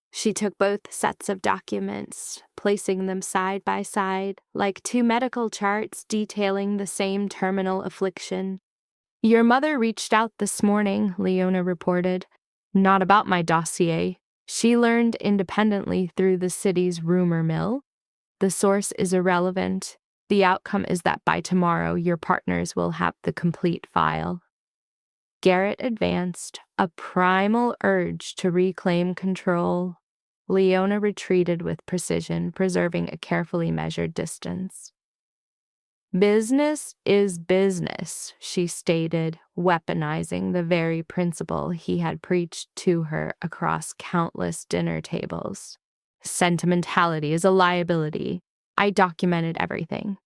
She took both sets of documents, placing them side by side, like 2 medical charts detailing the same terminal affliction. Your mother reached out this morning, Leona reported. Not about my dossier. She learned independently through the city's rumor mill. The source is irrelevant. The outcome is that by tomorrow, your partners will have the complete file. Garrett advanced, a primal urge to reclaim control. Leona retreated with precision, preserving a carefully measured distance. "Business is business," she stated, weaponizing the very principle he had preached to her across countless dinner tables. "Sentimentality is a liability. I documented everything."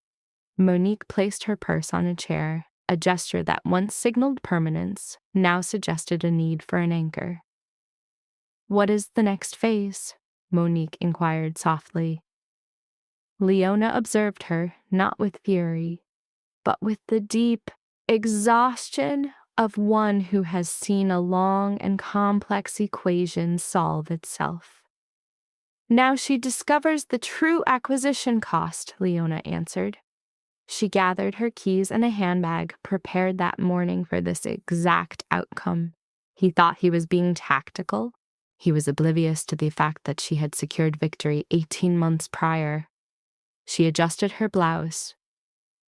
Monique placed her purse on a chair, a gesture that once signaled permanence, now suggested a need for an anchor. "What is the next phase?" Monique inquired softly. Leona observed her, not with fury, but with the deep exhaustion of one who has seen a long and complex equation solve itself. "Now she discovers the true acquisition cost," Leona answered. She gathered her keys and a handbag, prepared that morning for this exact outcome. He thought he was being tactical. He was oblivious to the fact that she had secured victory 18 months prior. She adjusted her blouse.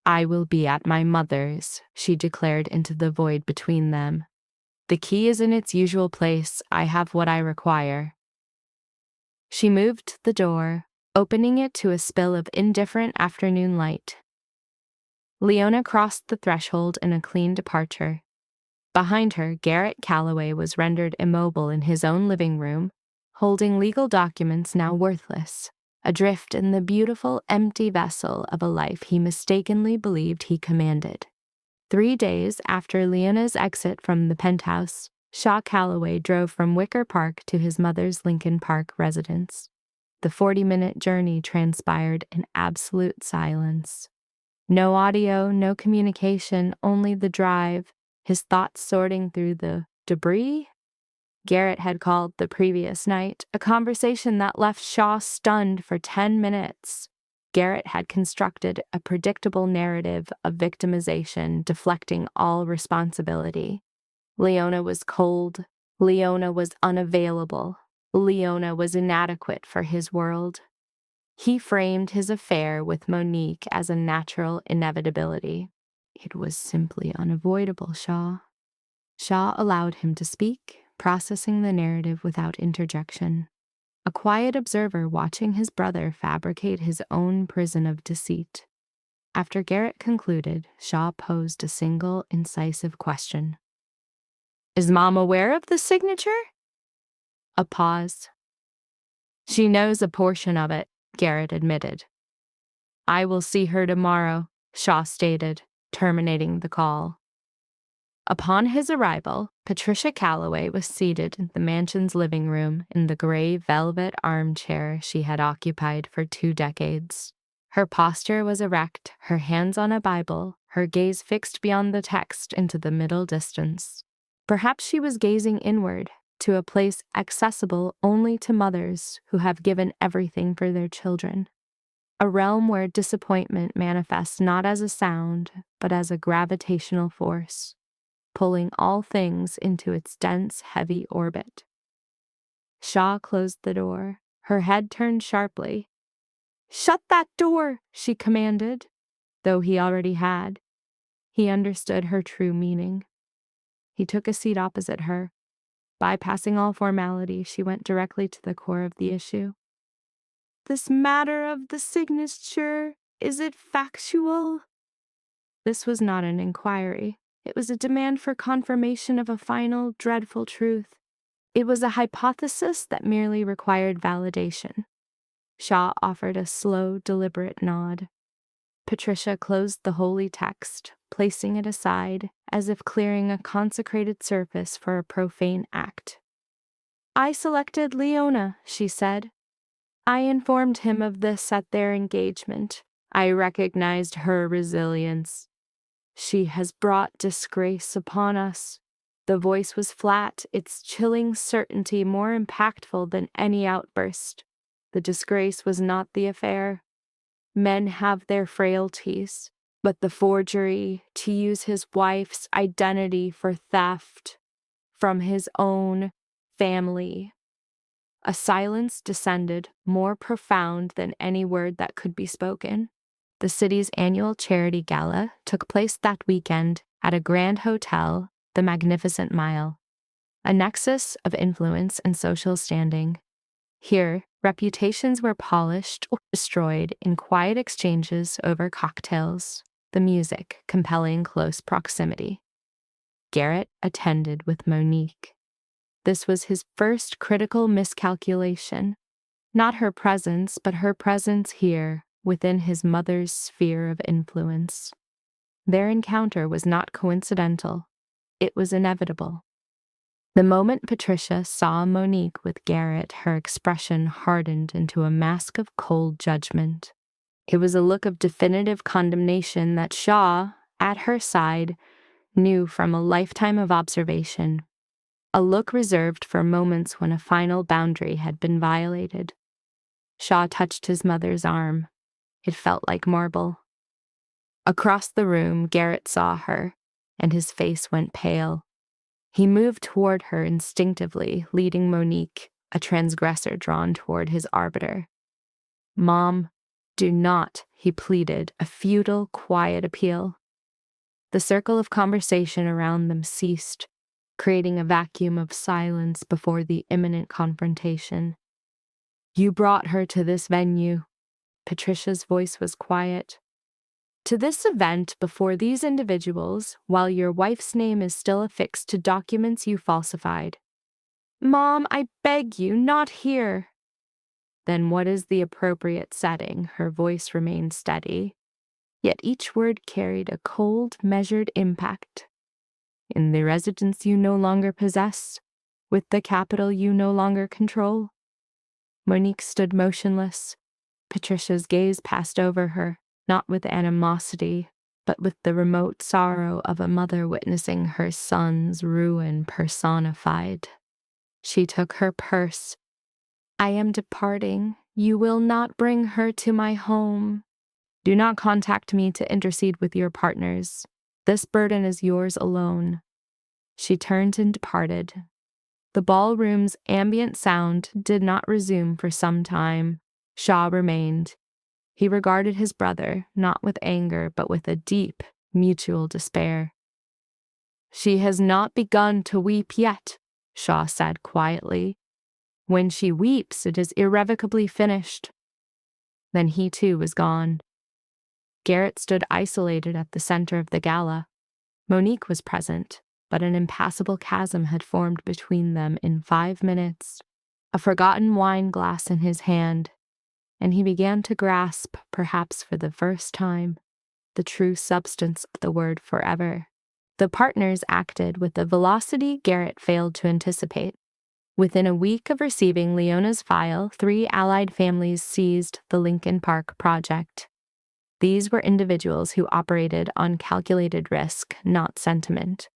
"I will be at my mother's," she declared into the void between them. "The key is in its usual place. I have what I require." She moved the door, opening it to a spill of indifferent afternoon light. Leona crossed the threshold in a clean departure. Behind her, Garrett Calloway was rendered immobile in his own living room, holding legal documents now worthless, adrift in the beautiful, empty vessel of a life he mistakenly believed he commanded. 3 days after Leona's exit from the penthouse, Shaw Calloway drove from Wicker Park to his mother's Lincoln Park residence. The 40-minute journey transpired in absolute silence. No audio, no communication, only the drive, his thoughts sorting through the debris Garrett had called the previous night, a conversation that left Shaw stunned for 10 minutes. Garrett had constructed a predictable narrative of victimization, deflecting all responsibility. Leona was cold. Leona was unavailable. Leona was inadequate for his world. He framed his affair with Monique as a natural inevitability. It was simply unavoidable, Shaw. Shaw allowed him to speak, processing the narrative without interjection. A quiet observer watching his brother fabricate his own prison of deceit. After Garrett concluded, Shaw posed a single, incisive question. "Is Mom aware of the signature?" A pause. "She knows a portion of it," Garrett admitted. "I will see her tomorrow," Shaw stated, terminating the call. Upon his arrival, Patricia Calloway was seated in the mansion's living room in the gray velvet armchair she had occupied for 2 decades. Her posture was erect, her hands on a Bible, her gaze fixed beyond the text into the middle distance. Perhaps she was gazing inward, to a place accessible only to mothers who have given everything for their children. A realm where disappointment manifests not as a sound, but as a gravitational force, pulling all things into its dense, heavy orbit. Shaw closed the door, her head turned sharply. "Shut that door," she commanded, though he already had. He understood her true meaning. He took a seat opposite her. Bypassing all formality, she went directly to the core of the issue. "This matter of the signature, is it factual?" This was not an inquiry. It was a demand for confirmation of a final, dreadful truth. It was a hypothesis that merely required validation. Shaw offered a slow, deliberate nod. Patricia closed the holy text, placing it aside, as if clearing a consecrated surface for a profane act. "I selected Leona," she said. "I informed him of this at their engagement. I recognized her resilience. She has brought disgrace upon us." The voice was flat, its chilling certainty more impactful than any outburst. The disgrace was not the affair. Men have their frailties, but the forgery, to use his wife's identity for theft from his own family. A silence descended, more profound than any word that could be spoken. The city's annual charity gala took place that weekend at a grand hotel, the Magnificent Mile, a nexus of influence and social standing. Here, reputations were polished or destroyed in quiet exchanges over cocktails, the music compelling close proximity. Garrett attended with Monique. This was his first critical miscalculation. Not her presence, but her presence here, within his mother's sphere of influence. Their encounter was not coincidental. It was inevitable. The moment Patricia saw Monique with Garrett, her expression hardened into a mask of cold judgment. It was a look of definitive condemnation that Shaw, at her side, knew from a lifetime of observation. A look reserved for moments when a final boundary had been violated. Shaw touched his mother's arm. It felt like marble. Across the room, Garrett saw her, and his face went pale. He moved toward her instinctively, leading Monique, a transgressor drawn toward his arbiter. "Mom, do not," he pleaded, a futile, quiet appeal. The circle of conversation around them ceased, creating a vacuum of silence before the imminent confrontation. "You brought her to this venue." Patricia's voice was quiet. "To this event before these individuals, while your wife's name is still affixed to documents you falsified." "Mom, I beg you, not here." "Then what is the appropriate setting?" Her voice remained steady, yet each word carried a cold, measured impact. "In the residence you no longer possess, with the capital you no longer control." Monique stood motionless. Patricia's gaze passed over her, not with animosity, but with the remote sorrow of a mother witnessing her son's ruin personified. She took her purse. "I am departing. You will not bring her to my home. Do not contact me to intercede with your partners. This burden is yours alone." She turned and departed. The ballroom's ambient sound did not resume for some time. Shaw remained. He regarded his brother, not with anger, but with a deep, mutual despair. "She has not begun to weep yet," Shaw said quietly. "When she weeps, it is irrevocably finished." Then he too was gone. Garrett stood isolated at the center of the gala. Monique was present, but an impassable chasm had formed between them in 5 minutes. A forgotten wine glass in his hand, and he began to grasp, perhaps for the first time, the true substance of the word forever. The partners acted with a velocity Garrett failed to anticipate. Within a week of receiving Leona's file, 3 allied families seized the Lincoln Park project. These were individuals who operated on calculated risk, not sentiment.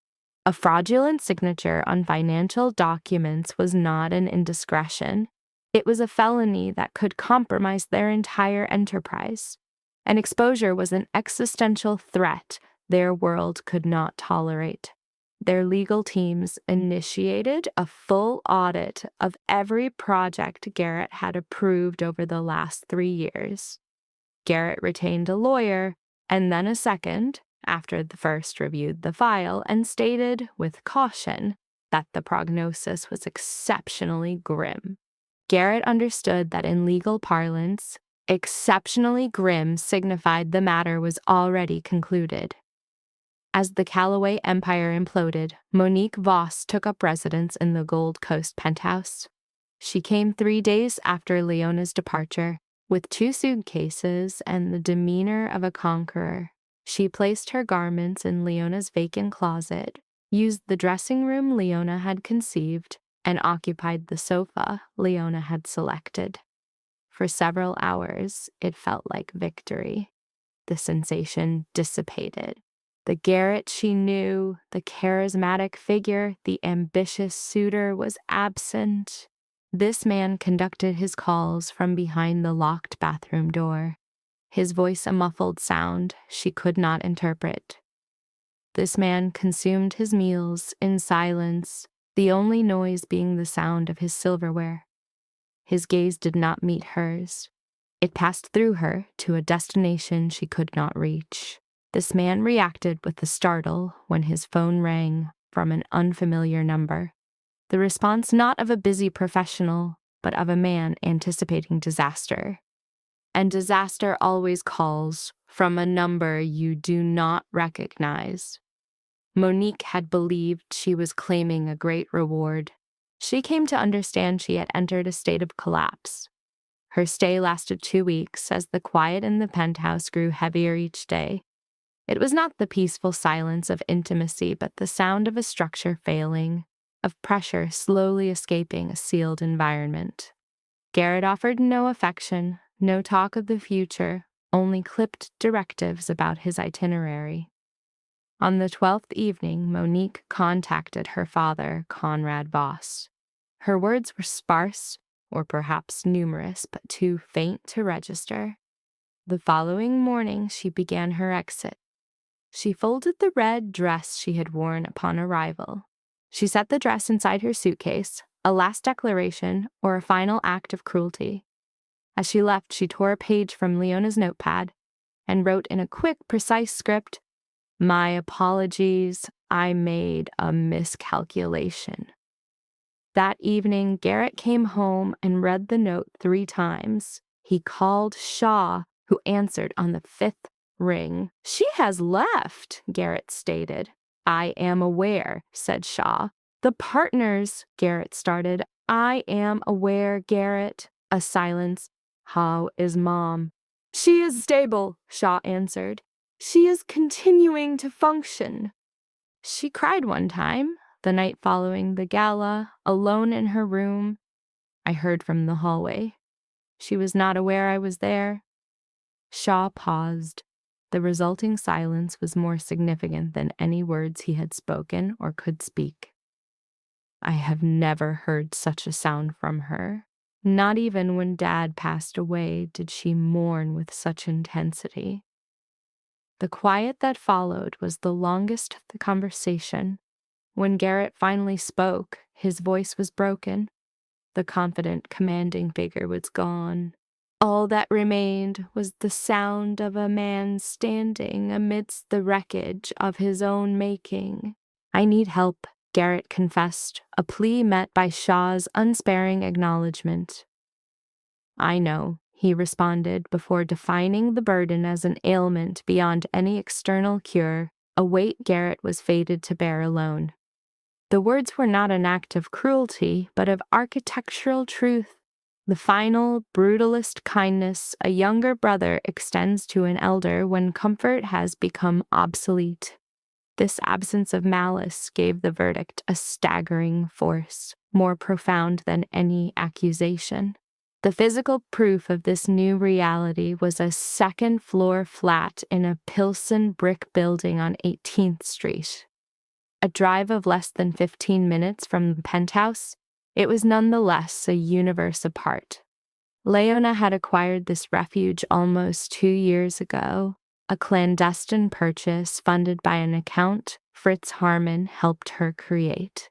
A fraudulent signature on financial documents was not an indiscretion. It was a felony that could compromise their entire enterprise. An exposure was an existential threat their world could not tolerate. Their legal teams initiated a full audit of every project Garrett had approved over the last 3 years. Garrett retained a lawyer, and then a second, after the first reviewed the file and stated, with caution, that the prognosis was exceptionally grim. Garrett understood that in legal parlance, exceptionally grim signified the matter was already concluded. As the Callaway empire imploded, Monique Voss took up residence in the Gold Coast penthouse. She came 3 days after Leona's departure, with 2 suitcases and the demeanor of a conqueror. She placed her garments in Leona's vacant closet, used the dressing room Leona had conceived, and occupied the sofa Leona had selected. For several hours, it felt like victory. The sensation dissipated. The Garrett she knew, the charismatic figure, the ambitious suitor was absent. This man conducted his calls from behind the locked bathroom door, his voice a muffled sound she could not interpret. This man consumed his meals in silence, the only noise being the sound of his silverware. His gaze did not meet hers. It passed through her to a destination she could not reach. This man reacted with a startle when his phone rang from an unfamiliar number. The response not of a busy professional, but of a man anticipating disaster. And disaster always calls from a number you do not recognize. Monique had believed she was claiming a great reward. She came to understand she had entered a state of collapse. Her stay lasted 2 weeks as the quiet in the penthouse grew heavier each day. It was not the peaceful silence of intimacy, but the sound of a structure failing, of pressure slowly escaping a sealed environment. Garrett offered no affection, no talk of the future, only clipped directives about his itinerary. On the 12th evening, Monique contacted her father, Conrad Voss. Her words were sparse, or perhaps numerous, but too faint to register. The following morning, she began her exit. She folded the red dress she had worn upon arrival. She set the dress inside her suitcase, a last declaration or a final act of cruelty. As she left, she tore a page from Leona's notepad and wrote in a quick, precise script, "My apologies, I made a miscalculation." That evening, Garrett came home and read the note 3 times. He called Shaw, who answered on the 5th ring. "She has left," Garrett stated. "I am aware," said Shaw. "The partners," Garrett started. "I am aware, Garrett." A silence. "How is Mom?" "She is stable," Shaw answered. "She is continuing to function." She cried one time, the night following the gala, alone in her room. I heard from the hallway. She was not aware I was there. Shaw paused. The resulting silence was more significant than any words he had spoken or could speak. I have never heard such a sound from her. Not even when Dad passed away did she mourn with such intensity. The quiet that followed was the longest of the conversation. When Garrett finally spoke, his voice was broken. The confident, commanding figure was gone. All that remained was the sound of a man standing amidst the wreckage of his own making. "I need help," Garrett confessed, a plea met by Shaw's unsparing acknowledgement. "I know," he responded before defining the burden as an ailment beyond any external cure, a weight Garrett was fated to bear alone. The words were not an act of cruelty, but of architectural truth, the final, brutalist kindness a younger brother extends to an elder when comfort has become obsolete. This absence of malice gave the verdict a staggering force, more profound than any accusation. The physical proof of this new reality was a second-floor flat in a Pilsen brick building on 18th Street. A drive of less than 15 minutes from the penthouse, it was nonetheless a universe apart. Leona had acquired this refuge almost 2 years ago, a clandestine purchase funded by an account Fritz Harmon helped her create.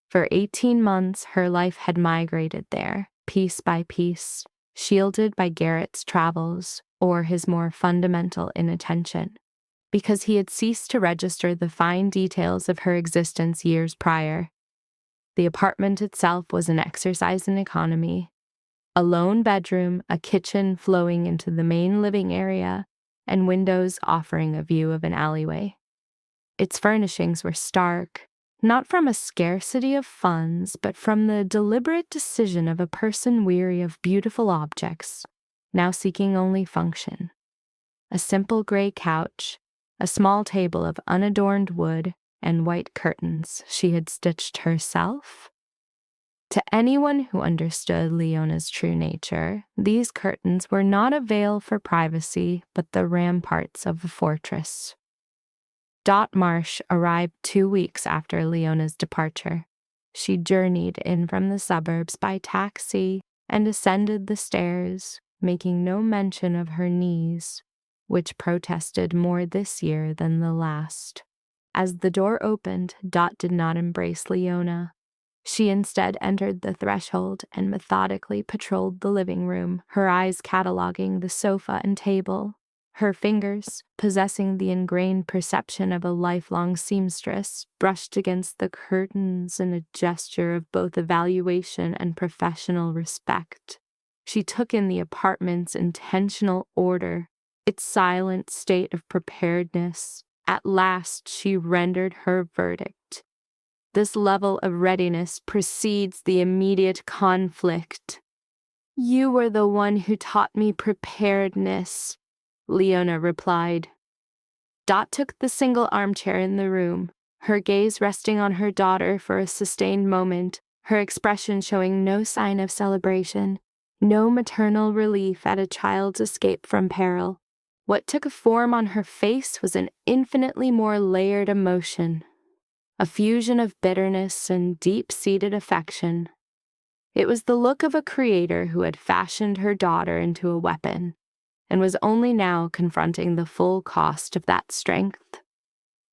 For 18 months, her life had migrated there, piece by piece, shielded by Garrett's travels or his more fundamental inattention. Because he had ceased to register the fine details of her existence years prior. The apartment itself was an exercise in economy. A lone bedroom, a kitchen flowing into the main living area, and windows offering a view of an alleyway. Its furnishings were stark, not from a scarcity of funds, but from the deliberate decision of a person weary of beautiful objects, now seeking only function. A simple gray couch, a small table of unadorned wood, and white curtains she had stitched herself. To anyone who understood Leona's true nature, these curtains were not a veil for privacy, but the ramparts of a fortress. Dot Marsh arrived 2 weeks after Leona's departure. She journeyed in from the suburbs by taxi and ascended the stairs, making no mention of her knees, which protested more this year than the last. As the door opened, Dot did not embrace Leona. She instead entered the threshold and methodically patrolled the living room, her eyes cataloging the sofa and table. Her fingers, possessing the ingrained perception of a lifelong seamstress, brushed against the curtains in a gesture of both evaluation and professional respect. She took in the apartment's intentional order, its silent state of preparedness. At last, she rendered her verdict. This level of readiness precedes the immediate conflict. "You were the one who taught me preparedness," Leona replied. Dot took the single armchair in the room, her gaze resting on her daughter for a sustained moment, her expression showing no sign of celebration, no maternal relief at a child's escape from peril. What took form on her face was an infinitely more layered emotion, a fusion of bitterness and deep-seated affection. It was the look of a creator who had fashioned her daughter into a weapon, and was only now confronting the full cost of that strength.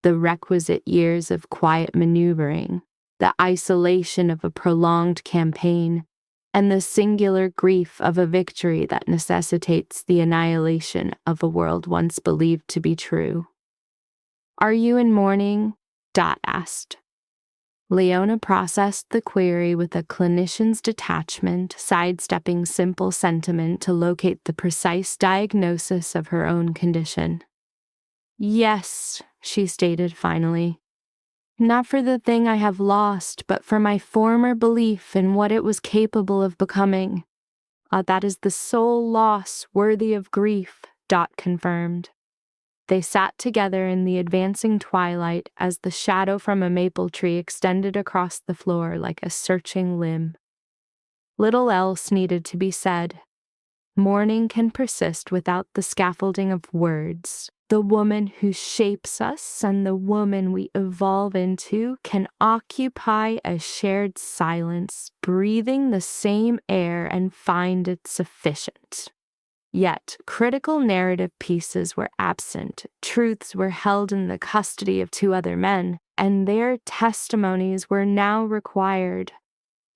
The requisite years of quiet maneuvering, the isolation of a prolonged campaign, and the singular grief of a victory that necessitates the annihilation of a world once believed to be true. "Are you in mourning?" Dot asked. Leona processed the query with a clinician's detachment, sidestepping simple sentiment to locate the precise diagnosis of her own condition. "Yes," she stated finally. "Not for the thing I have lost, but for my former belief in what it was capable of becoming. That is the sole loss worthy of grief," Dot confirmed. They sat together in the advancing twilight as the shadow from a maple tree extended across the floor like a searching limb. Little else needed to be said. Mourning can persist without the scaffolding of words. The woman who shapes us and the woman we evolve into can occupy a shared silence, breathing the same air and find it sufficient. Yet, critical narrative pieces were absent, truths were held in the custody of two other men, and their testimonies were now required.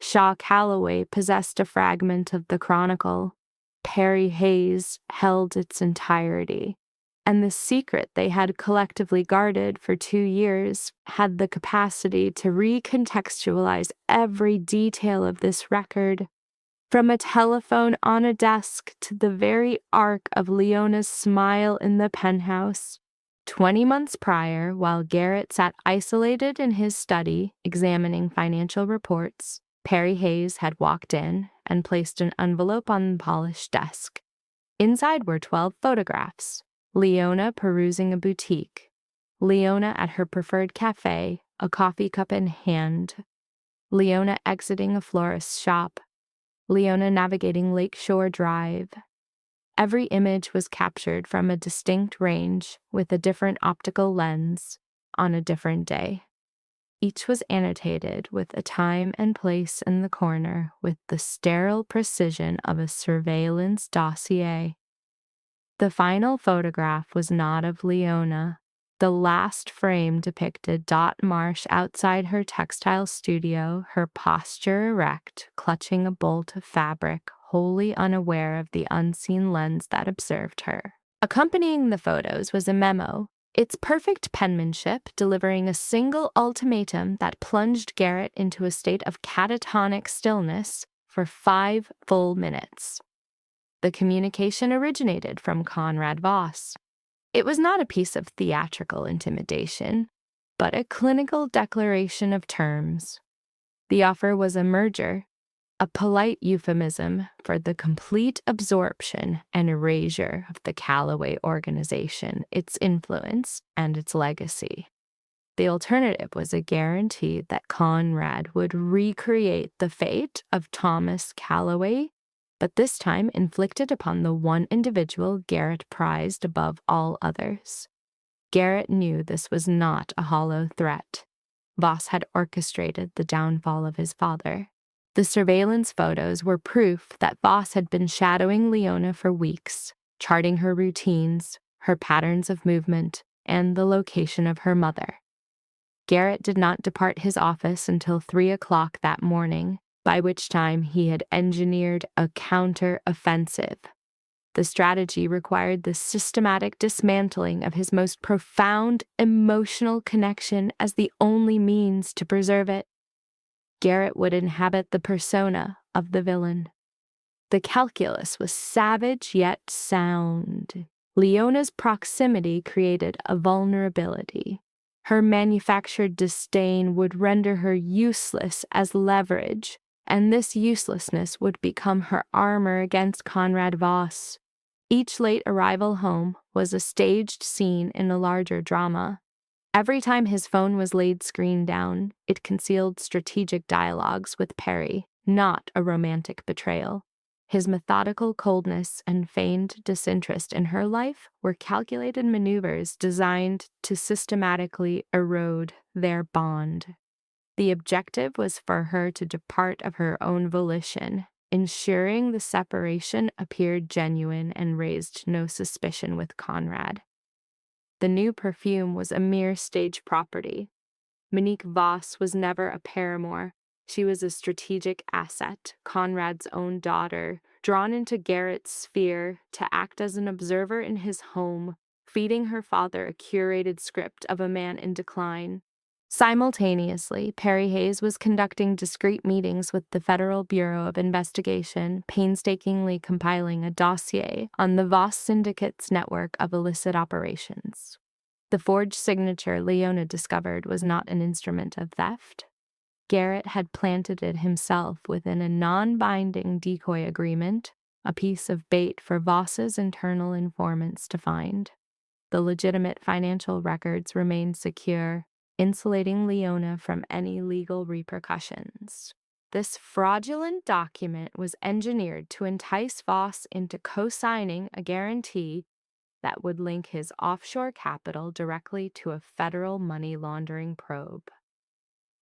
Shaw Calloway possessed a fragment of the chronicle. Perry Hayes held its entirety. And the secret they had collectively guarded for 2 years had the capacity to recontextualize every detail of this record. From a telephone on a desk to the very arc of Leona's smile in the penthouse. 20 months prior, while Garrett sat isolated in his study examining financial reports, Perry Hayes had walked in and placed an envelope on the polished desk. Inside were 12 photographs. Leona perusing a boutique. Leona at her preferred cafe, a coffee cup in hand. Leona exiting a florist's shop. Leona navigating Lakeshore Drive. Every image was captured from a distinct range with a different optical lens on a different day. Each was annotated with a time and place in the corner with the sterile precision of a surveillance dossier. The final photograph was not of Leona. The last frame depicted Dot Marsh outside her textile studio, her posture erect, clutching a bolt of fabric, wholly unaware of the unseen lens that observed her. Accompanying the photos was a memo, its perfect penmanship delivering a single ultimatum that plunged Garrett into a state of catatonic stillness for 5 full minutes. The communication originated from Conrad Voss. It was not a piece of theatrical intimidation, but a clinical declaration of terms. The offer was a merger, a polite euphemism for the complete absorption and erasure of the Calloway organization, its influence, and its legacy. The alternative was a guarantee that Conrad would recreate the fate of Thomas Calloway, but this time inflicted upon the one individual Garrett prized above all others. Garrett knew this was not a hollow threat. Voss had orchestrated the downfall of his father. The surveillance photos were proof that Voss had been shadowing Leona for weeks, charting her routines, her patterns of movement, and the location of her mother. Garrett did not depart his office until 3 o'clock that morning, by which time he had engineered a counter-offensive. The strategy required the systematic dismantling of his most profound emotional connection as the only means to preserve it. Garrett would inhabit the persona of the villain. The calculus was savage yet sound. Leona's proximity created a vulnerability. Her manufactured disdain would render her useless as leverage, and this uselessness would become her armor against Conrad Voss. Each late arrival home was a staged scene in a larger drama. Every time his phone was laid screen down, it concealed strategic dialogues with Perry, not a romantic betrayal. His methodical coldness and feigned disinterest in her life were calculated maneuvers designed to systematically erode their bond. The objective was for her to depart of her own volition, ensuring the separation appeared genuine and raised no suspicion with Conrad. The new perfume was a mere stage property. Monique Voss was never a paramour. She was a strategic asset, Conrad's own daughter, drawn into Garrett's sphere to act as an observer in his home, feeding her father a curated script of a man in decline. Simultaneously, Perry Hayes was conducting discreet meetings with the Federal Bureau of Investigation, painstakingly compiling a dossier on the Voss Syndicate's network of illicit operations. The forged signature Leona discovered was not an instrument of theft. Garrett had planted it himself within a non-binding decoy agreement, a piece of bait for Voss's internal informants to find. The legitimate financial records remained secure, insulating Leona from any legal repercussions. This fraudulent document was engineered to entice Voss into co-signing a guarantee that would link his offshore capital directly to a federal money laundering probe.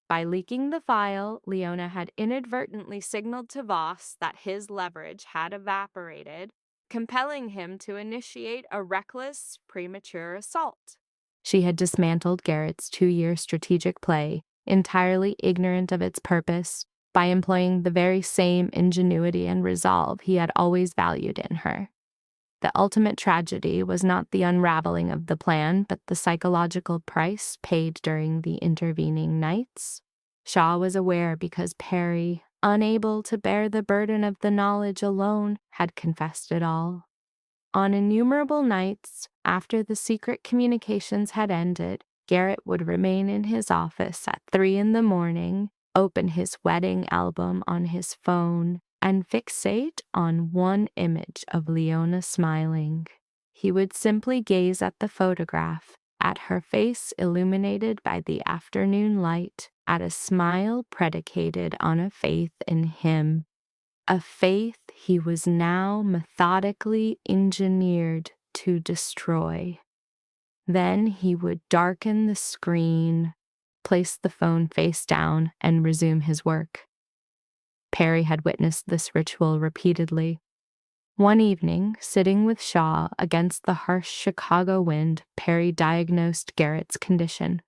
By leaking the file, Leona had inadvertently signaled to Voss that his leverage had evaporated, compelling him to initiate a reckless, premature assault. She had dismantled Garrett's 2-year strategic play, entirely ignorant of its purpose, by employing the very same ingenuity and resolve he had always valued in her. The ultimate tragedy was not the unraveling of the plan, but the psychological price paid during the intervening nights. Shaw was aware because Perry, unable to bear the burden of the knowledge alone, had confessed it all. On innumerable nights, after the secret communications had ended, Garrett would remain in his office at 3 a.m, open his wedding album on his phone, and fixate on one image of Leona smiling. He would simply gaze at the photograph, at her face illuminated by the afternoon light, at a smile predicated on a faith in him, a faith he was now methodically engineered to destroy. Then he would darken the screen, place the phone face down, and resume his work. Perry had witnessed this ritual repeatedly. One evening, sitting with Shaw against the harsh Chicago wind, Perry diagnosed Garrett's condition.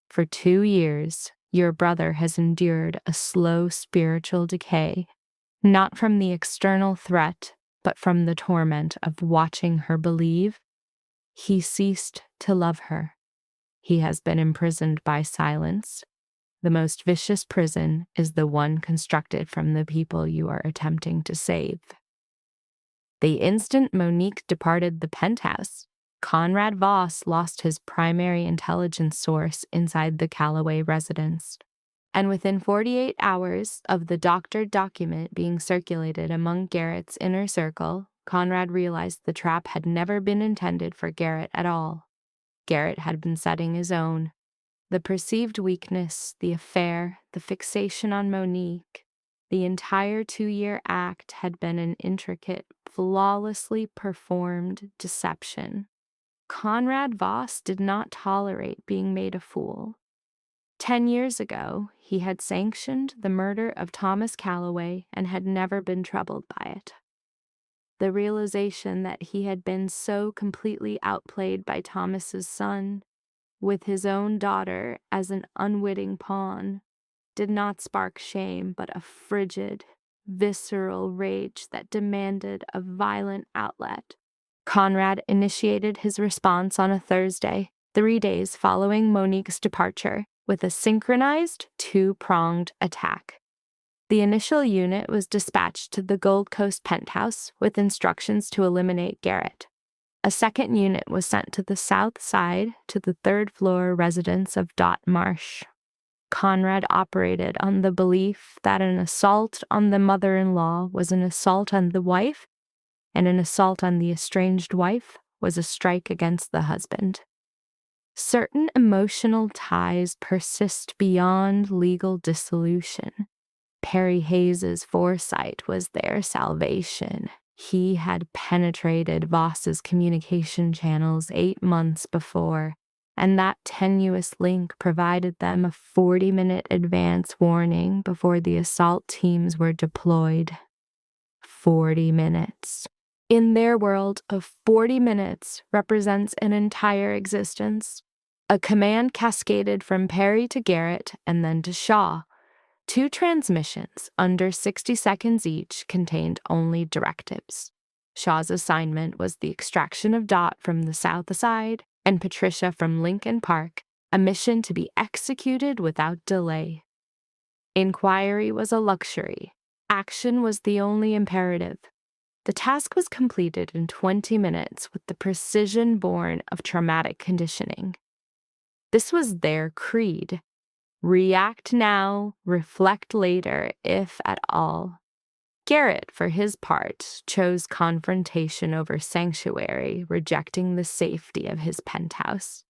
For 2 years, your brother has endured a slow spiritual decay, not from the external threat, but from the torment of watching her believe. He ceased to love her. He has been imprisoned by silence. The most vicious prison is the one constructed from the people you are attempting to save. The instant Monique departed the penthouse, Conrad Voss lost his primary intelligence source inside the Calloway residence. And within 48 hours of the doctored document being circulated among Garrett's inner circle, Conrad realized the trap had never been intended for Garrett at all. Garrett had been setting his own. The perceived weakness, the affair, the fixation on Monique, the entire 2-year act had been an intricate, flawlessly performed deception. Conrad Voss did not tolerate being made a fool. 10 years ago, he had sanctioned the murder of Thomas Calloway and had never been troubled by it. The realization that he had been so completely outplayed by Thomas's son, with his own daughter as an unwitting pawn, did not spark shame but a frigid, visceral rage that demanded a violent outlet. Conrad initiated his response on a Thursday, 3 days following Monique's departure, with a synchronized two-pronged attack. The initial unit was dispatched to the Gold Coast penthouse with instructions to eliminate Garrett. A second unit was sent to the south side to the third-floor residence of Dot Marsh. Conrad operated on the belief that an assault on the mother-in-law was an assault on the wife, and an assault on the estranged wife was a strike against the husband. Certain emotional ties persist beyond legal dissolution. Perry Hayes's foresight was their salvation. He had penetrated Voss's communication channels 8 months before, and that tenuous link provided them a 40-minute advance warning before the assault teams were deployed. 40 minutes. In their world, 40 minutes represents an entire existence. A command cascaded from Perry to Garrett and then to Shaw. 2 transmissions, under 60 seconds each, contained only directives. Shaw's assignment was the extraction of Dot from the South Side and Patricia from Lincoln Park, a mission to be executed without delay. Inquiry was a luxury. Action was the only imperative. The task was completed in 20 minutes with the precision born of traumatic conditioning. This was their creed. React now, reflect later, if at all. Garrett, for his part, chose confrontation over sanctuary, rejecting the safety of his penthouse.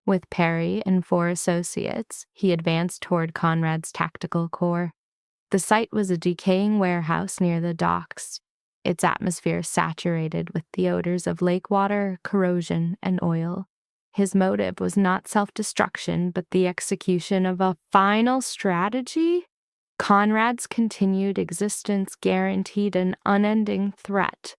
With Perry and 4 associates, he advanced toward Conrad's tactical core. The site was a decaying warehouse near the docks, its atmosphere saturated with the odors of lake water, corrosion, and oil. His motive was not self-destruction, but the execution of a final strategy. Conrad's continued existence guaranteed an unending threat.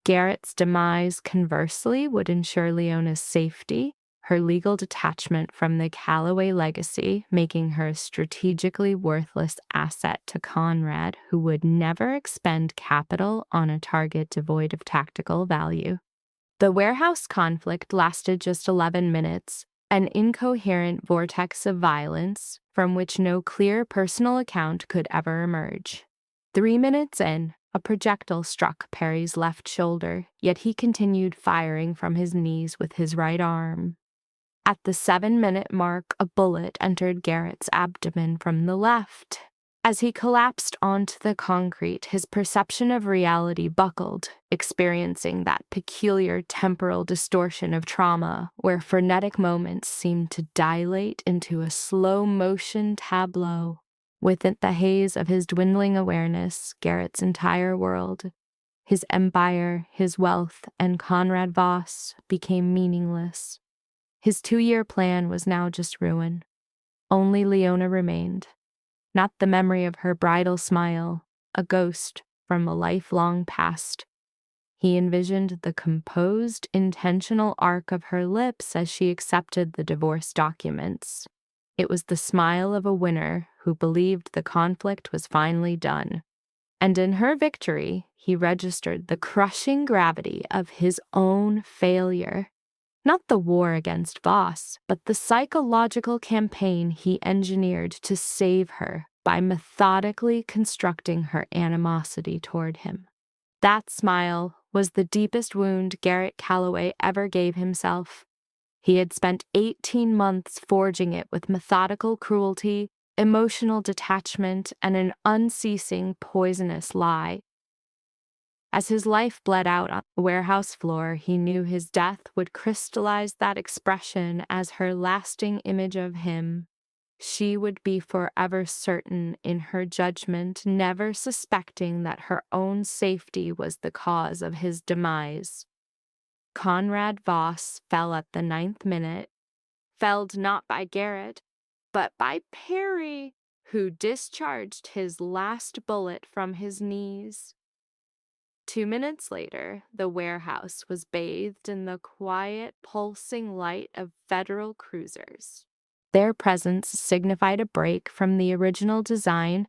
Garrett's demise, conversely, would ensure Leona's safety, her legal detachment from the Calloway legacy, making her a strategically worthless asset to Conrad, who would never expend capital on a target devoid of tactical value. The warehouse conflict lasted just 11 minutes, an incoherent vortex of violence from which no clear personal account could ever emerge. 3 minutes in, a projectile struck Perry's left shoulder, yet he continued firing from his knees with his right arm. At the 7-minute mark, a bullet entered Garrett's abdomen from the left. As he collapsed onto the concrete, his perception of reality buckled, experiencing that peculiar temporal distortion of trauma where frenetic moments seemed to dilate into a slow-motion tableau. Within the haze of his dwindling awareness, Garrett's entire world, his empire, his wealth, and Conrad Voss became meaningless. His 2-year plan was now just ruin. Only Leona remained. Not the memory of her bridal smile, a ghost from a lifelong past. He envisioned the composed, intentional arc of her lips as she accepted the divorce documents. It was the smile of a winner who believed the conflict was finally done. And in her victory, he registered the crushing gravity of his own failure. Not the war against Voss, but the psychological campaign he engineered to save her by methodically constructing her animosity toward him. That smile was the deepest wound Garrett Calloway ever gave himself. He had spent 18 months forging it with methodical cruelty, emotional detachment, and an unceasing poisonous lie. As his life bled out on the warehouse floor, he knew his death would crystallize that expression as her lasting image of him. She would be forever certain in her judgment, never suspecting that her own safety was the cause of his demise. Conrad Voss fell at the 9th minute, felled not by Garrett, but by Perry, who discharged his last bullet from his knees. 2 minutes later, the warehouse was bathed in the quiet, pulsing light of federal cruisers. Their presence signified a break from the original design,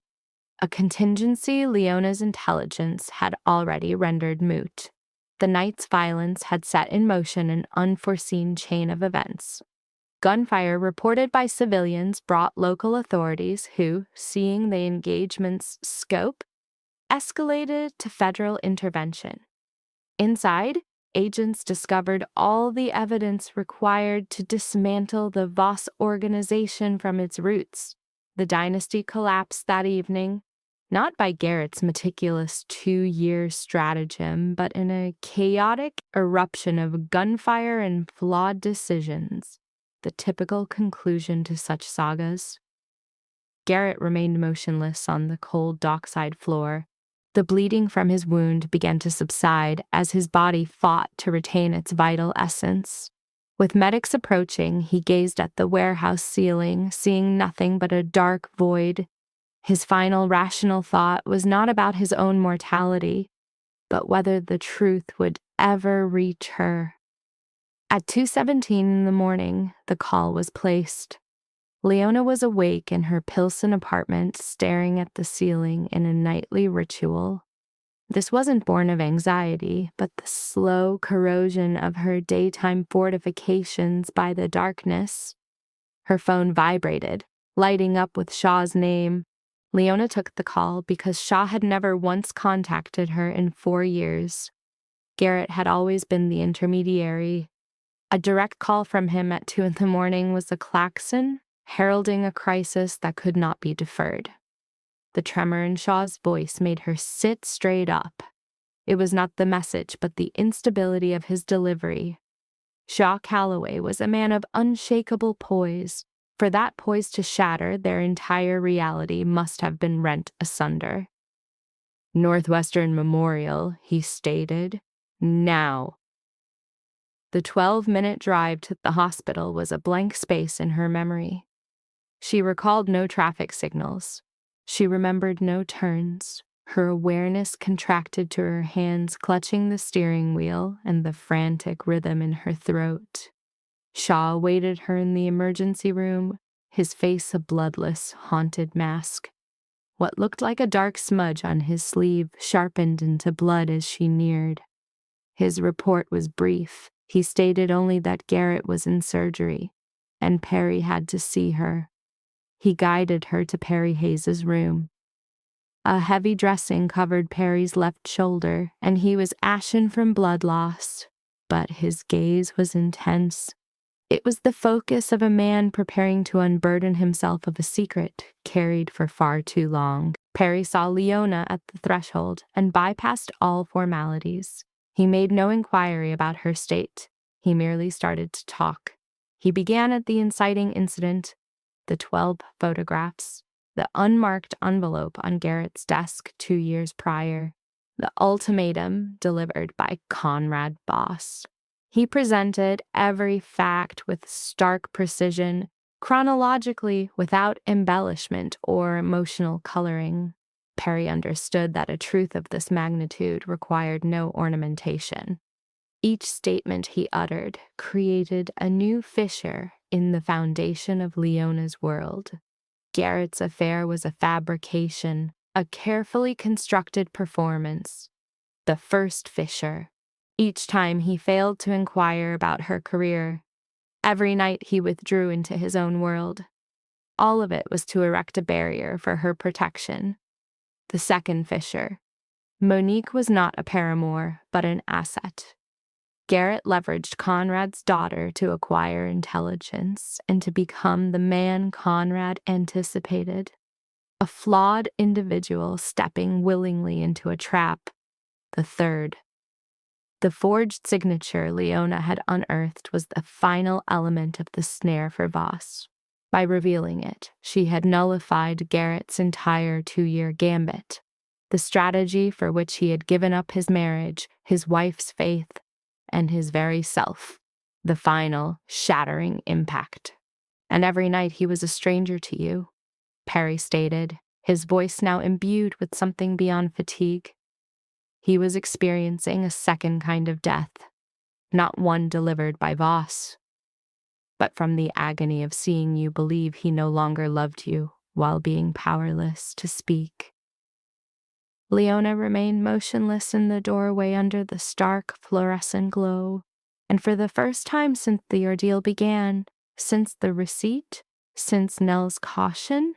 a contingency Leona's intelligence had already rendered moot. The night's violence had set in motion an unforeseen chain of events. Gunfire reported by civilians brought local authorities who, seeing the engagement's scope, escalated to federal intervention. Inside, agents discovered all the evidence required to dismantle the Voss organization from its roots. The dynasty collapsed that evening, not by Garrett's meticulous 2-year stratagem, but in a chaotic eruption of gunfire and flawed decisions, the typical conclusion to such sagas. Garrett remained motionless on the cold dockside floor. The bleeding from his wound began to subside as his body fought to retain its vital essence. With medics approaching, he gazed at the warehouse ceiling, seeing nothing but a dark void. His final rational thought was not about his own mortality, but whether the truth would ever reach her. At 2:17 in the morning, the call was placed. Leona was awake in her Pilsen apartment, staring at the ceiling in a nightly ritual. This wasn't born of anxiety, but the slow corrosion of her daytime fortifications by the darkness. Her phone vibrated, lighting up with Shaw's name. Leona took the call because Shaw had never once contacted her in 4 years. Garrett had always been the intermediary. A direct call from him at 2 in the morning was a klaxon, heralding a crisis that could not be deferred. The tremor in Shaw's voice made her sit straight up. It was not the message, but the instability of his delivery. Shaw Calloway was a man of unshakable poise. For that poise to shatter, their entire reality must have been rent asunder. Northwestern Memorial, he stated. Now. The 12-minute drive to the hospital was a blank space in her memory. She recalled no traffic signals. She remembered no turns. Her awareness contracted to her hands clutching the steering wheel and the frantic rhythm in her throat. Shaw awaited her in the emergency room, his face a bloodless, haunted mask. What looked like a dark smudge on his sleeve sharpened into blood as she neared. His report was brief. He stated only that Garrett was in surgery, and Perry had to see her. He guided her to Perry Hayes's room. A heavy dressing covered Perry's left shoulder, and he was ashen from blood loss, but his gaze was intense. It was the focus of a man preparing to unburden himself of a secret carried for far too long. Perry saw Leona at the threshold and bypassed all formalities. He made no inquiry about her state. He merely started to talk. He began at the inciting incident, the 12 photographs, the unmarked envelope on Garrett's desk 2 years prior, the ultimatum delivered by Conrad Voss. He presented every fact with stark precision, chronologically without embellishment or emotional coloring. Perry understood that a truth of this magnitude required no ornamentation. Each statement he uttered created a new fissure in the foundation of Leona's world. Garrett's affair was a fabrication, a carefully constructed performance. The first fissure. Each time he failed to inquire about her career. Every night he withdrew into his own world. All of it was to erect a barrier for her protection. The second fissure. Monique was not a paramour, but an asset. Garrett leveraged Conrad's daughter to acquire intelligence and to become the man Conrad anticipated. A flawed individual stepping willingly into a trap. The third. The forged signature Leona had unearthed was the final element of the snare for Voss. By revealing it, she had nullified Garrett's entire 2-year gambit, the strategy for which he had given up his marriage, his wife's faith, and his very self, the final, shattering impact. And every night he was a stranger to you, Perry stated, his voice now imbued with something beyond fatigue. He was experiencing a second kind of death, not one delivered by Voss, but from the agony of seeing you believe he no longer loved you while being powerless to speak. Leona remained motionless in the doorway under the stark fluorescent glow, and for the first time since the ordeal began, since the receipt, since Nell's caution,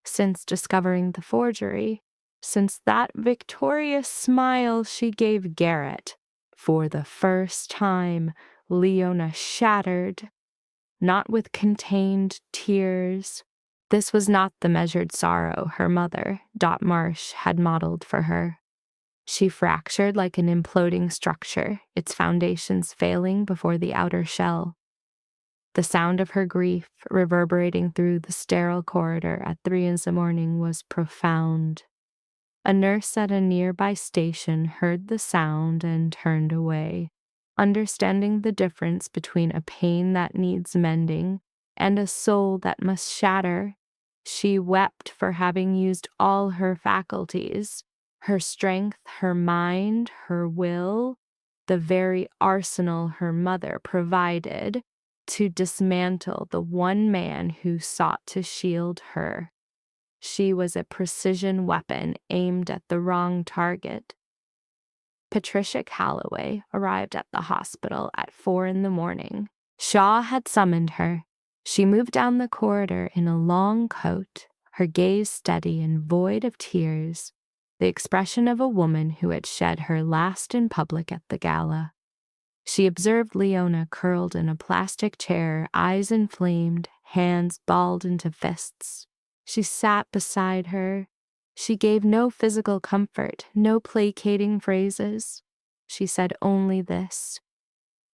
since discovering the forgery, since that victorious smile she gave Garrett, for the first time, Leona shattered, not with contained tears. This was not the measured sorrow her mother, Dot Marsh, had modeled for her. She fractured like an imploding structure, its foundations failing before the outer shell. The sound of her grief reverberating through the sterile corridor at 3 a.m. was profound. A nurse at a nearby station heard the sound and turned away, understanding the difference between a pain that needs mending and a soul that must shatter. She wept for having used all her faculties, her strength, her mind, her will, the very arsenal her mother provided, to dismantle the one man who sought to shield her. She was a precision weapon aimed at the wrong target. Patricia Calloway arrived at the hospital at 4 a.m. Shaw had summoned her. She moved down the corridor in a long coat, her gaze steady and void of tears, the expression of a woman who had shed her last in public at the gala. She observed Leona curled in a plastic chair, eyes inflamed, hands balled into fists. She sat beside her. She gave no physical comfort, no placating phrases. She said only this: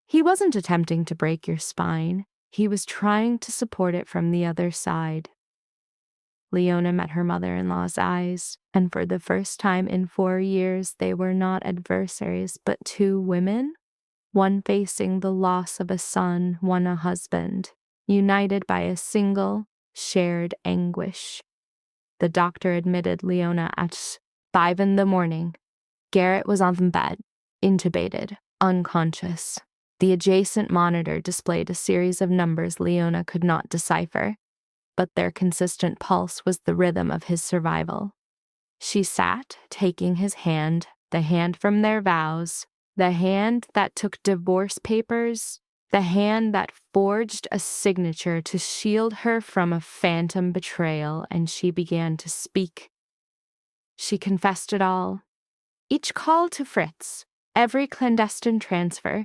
"He wasn't attempting to break your spine. He was trying to support it from the other side." Leona met her mother-in-law's eyes, and for the first time in 4 years they were not adversaries, but two women, one facing the loss of a son, one a husband, united by a single, shared anguish. The doctor admitted Leona at 5 a.m. Garrett was on the bed, intubated, unconscious. The adjacent monitor displayed a series of numbers Leona could not decipher, but their consistent pulse was the rhythm of his survival. She sat, taking his hand, the hand from their vows, the hand that took divorce papers, the hand that forged a signature to shield her from a phantom betrayal, and she began to speak. She confessed it all. Each call to Fritz, every clandestine transfer,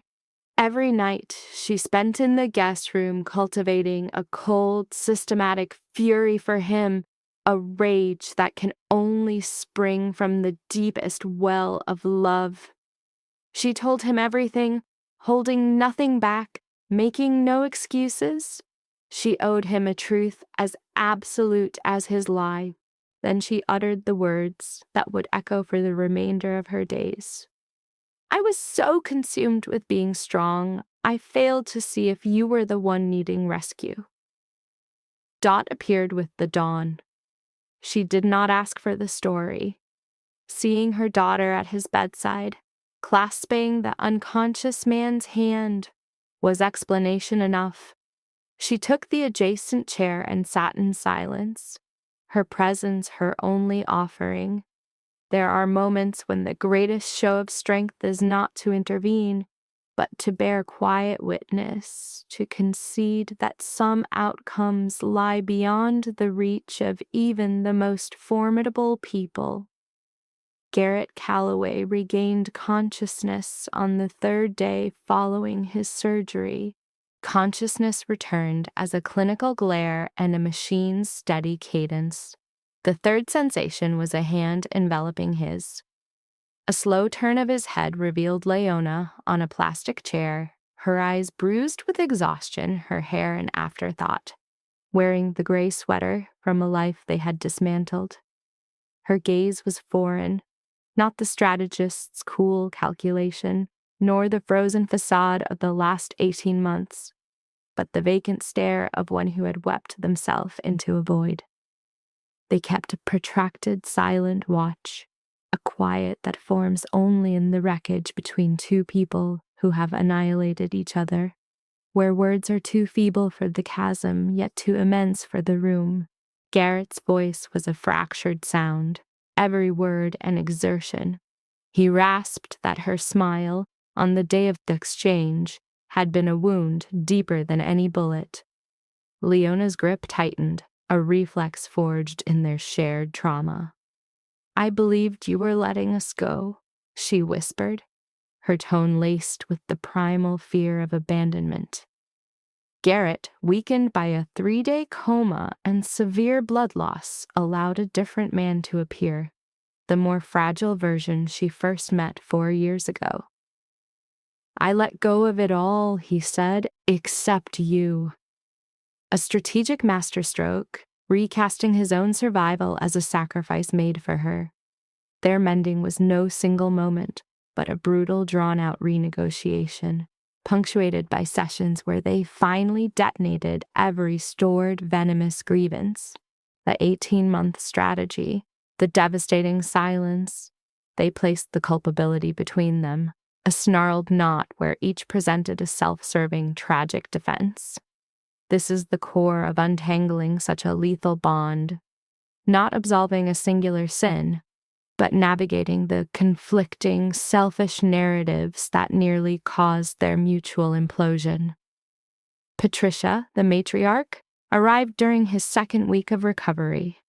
every night she spent in the guest room cultivating a cold, systematic fury for him, a rage that can only spring from the deepest well of love. She told him everything, holding nothing back, making no excuses. She owed him a truth as absolute as his lie. Then she uttered the words that would echo for the remainder of her days. "I was so consumed with being strong, I failed to see if you were the one needing rescue." Dot appeared with the dawn. She did not ask for the story. Seeing her daughter at his bedside, clasping the unconscious man's hand, was explanation enough. She took the adjacent chair and sat in silence, her presence her only offering. There are moments when the greatest show of strength is not to intervene, but to bear quiet witness, to concede that some outcomes lie beyond the reach of even the most formidable people. Garrett Calloway regained consciousness on the 3rd day following his surgery. Consciousness returned as a clinical glare and a machine's steady cadence. The third sensation was a hand enveloping his. A slow turn of his head revealed Leona on a plastic chair, her eyes bruised with exhaustion, her hair an afterthought, wearing the gray sweater from a life they had dismantled. Her gaze was foreign, not the strategist's cool calculation, nor the frozen facade of the last 18 months, but the vacant stare of one who had wept themselves into a void. They kept a protracted, silent watch, a quiet that forms only in the wreckage between two people who have annihilated each other, where words are too feeble for the chasm, yet too immense for the room. Garrett's voice was a fractured sound, every word an exertion. He rasped that her smile, on the day of the exchange, had been a wound deeper than any bullet. Leona's grip tightened, a reflex forged in their shared trauma. "I believed you were letting us go," she whispered, her tone laced with the primal fear of abandonment. Garrett, weakened by a 3-day coma and severe blood loss, allowed a different man to appear, the more fragile version she first met 4 years ago. "I let go of it all," he said, "except you." A strategic masterstroke, recasting his own survival as a sacrifice made for her. Their mending was no single moment, but a brutal, drawn-out renegotiation, punctuated by sessions where they finally detonated every stored, venomous grievance. The 18-month strategy, the devastating silence, they placed the culpability between them, a snarled knot where each presented a self-serving, tragic defense. This is the core of untangling such a lethal bond, not absolving a singular sin, but navigating the conflicting, selfish narratives that nearly caused their mutual implosion. Patricia, the matriarch, arrived during his second week of recovery.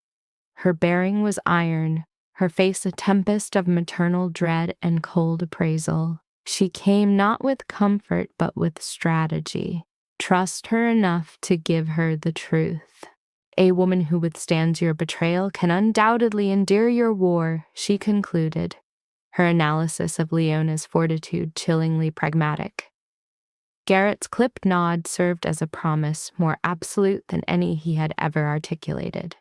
Her bearing was iron, her face a tempest of maternal dread and cold appraisal. She came not with comfort, but with strategy. Trust her enough to give her the truth. "A woman who withstands your betrayal can undoubtedly endure your war," she concluded, her analysis of Leona's fortitude chillingly pragmatic. Garrett's clipped nod served as a promise more absolute than any he had ever articulated.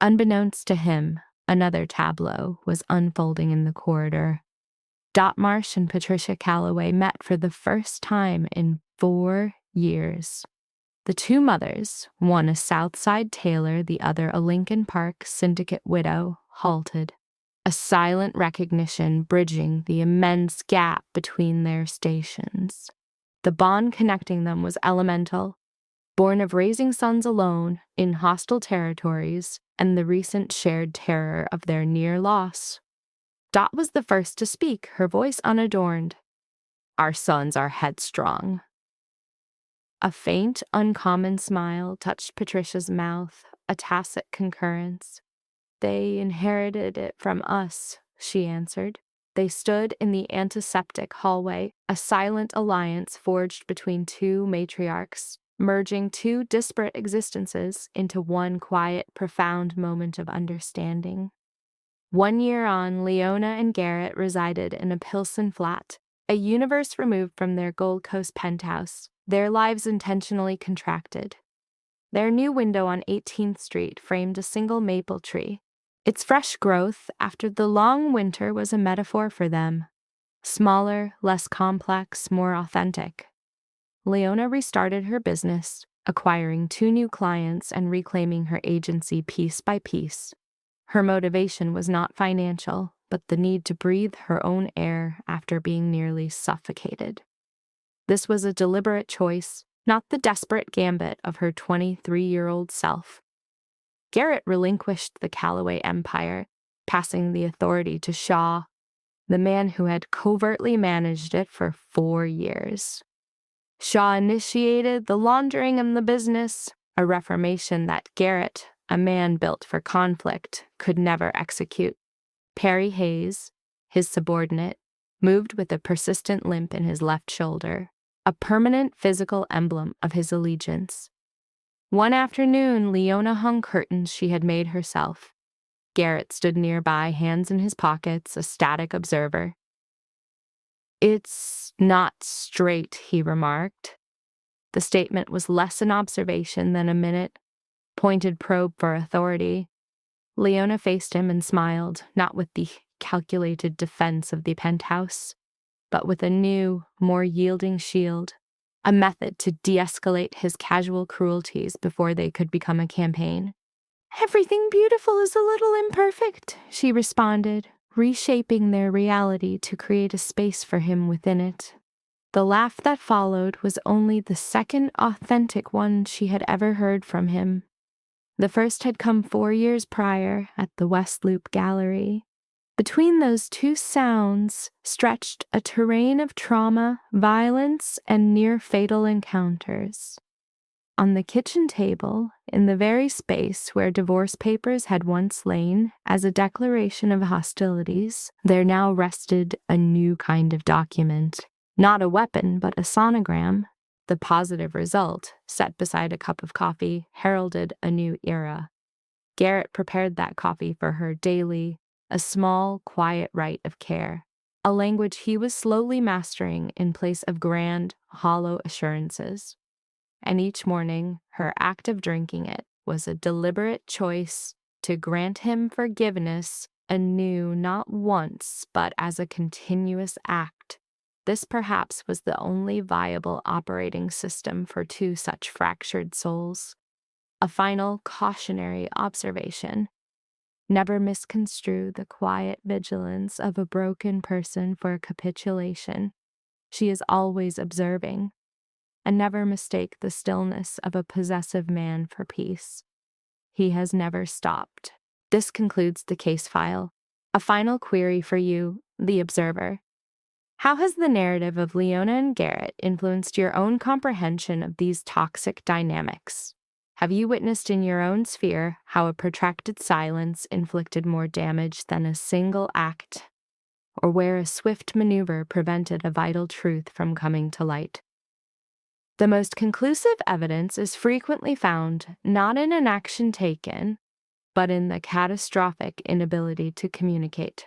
Unbeknownst to him, another tableau was unfolding in the corridor. Dot Marsh and Patricia Calloway met for the first time in 4 years. The two mothers, one a Southside tailor, the other a Lincoln Park syndicate widow, halted, a silent recognition bridging the immense gap between their stations. The bond connecting them was elemental, born of raising sons alone in hostile territories and the recent shared terror of their near loss. Dot was the first to speak, her voice unadorned. "Our sons are headstrong." A faint, uncommon smile touched Patricia's mouth, a tacit concurrence. "They inherited it from us," she answered. They stood in the antiseptic hallway, a silent alliance forged between two matriarchs, merging two disparate existences into one quiet, profound moment of understanding. 1 year on, Leona and Garrett resided in a Pilsen flat, a universe removed from their Gold Coast penthouse, their lives intentionally contracted. Their new window on 18th Street framed a single maple tree. Its fresh growth after the long winter was a metaphor for them. Smaller, less complex, more authentic. Leona restarted her business, acquiring 2 new clients and reclaiming her agency piece by piece. Her motivation was not financial, but the need to breathe her own air after being nearly suffocated. This was a deliberate choice, not the desperate gambit of her 23-year-old self. Garrett relinquished the Calloway empire, passing the authority to Shaw, the man who had covertly managed it for 4 years. Shaw initiated the laundering of the business, a reformation that Garrett, a man built for conflict, could never execute. Perry Hayes, his subordinate, moved with a persistent limp in his left shoulder, a permanent physical emblem of his allegiance. One afternoon, Leona hung curtains she had made herself. Garrett stood nearby, hands in his pockets, a static observer. "It's not straight," he remarked. The statement was less an observation than a minute, pointed probe for authority. Leona faced him and smiled, not with the calculated defense of the penthouse, but with a new, more yielding shield, a method to de-escalate his casual cruelties before they could become a campaign. "Everything beautiful is a little imperfect," she responded, reshaping their reality to create a space for him within it. The laugh that followed was only the second authentic one she had ever heard from him. The first had come 4 years prior at the West Loop Gallery. Between those two sounds stretched a terrain of trauma, violence, and near-fatal encounters. On the kitchen table, in the very space where divorce papers had once lain as a declaration of hostilities, there now rested a new kind of document. Not a weapon, but a sonogram. The positive result, set beside a cup of coffee, heralded a new era. Garrett prepared that coffee for her daily, a small, quiet rite of care, a language he was slowly mastering in place of grand, hollow assurances. And each morning, her act of drinking it was a deliberate choice to grant him forgiveness anew, not once, but as a continuous act. This perhaps was the only viable operating system for two such fractured souls. A final cautionary observation. Never misconstrue the quiet vigilance of a broken person for capitulation. She is always observing. And never mistake the stillness of a possessive man for peace. He has never stopped. This concludes the case file. A final query for you, the observer. How has the narrative of Leona and Garrett influenced your own comprehension of these toxic dynamics? Have you witnessed in your own sphere how a protracted silence inflicted more damage than a single act, or where a swift maneuver prevented a vital truth from coming to light? The most conclusive evidence is frequently found not in an action taken, but in the catastrophic inability to communicate.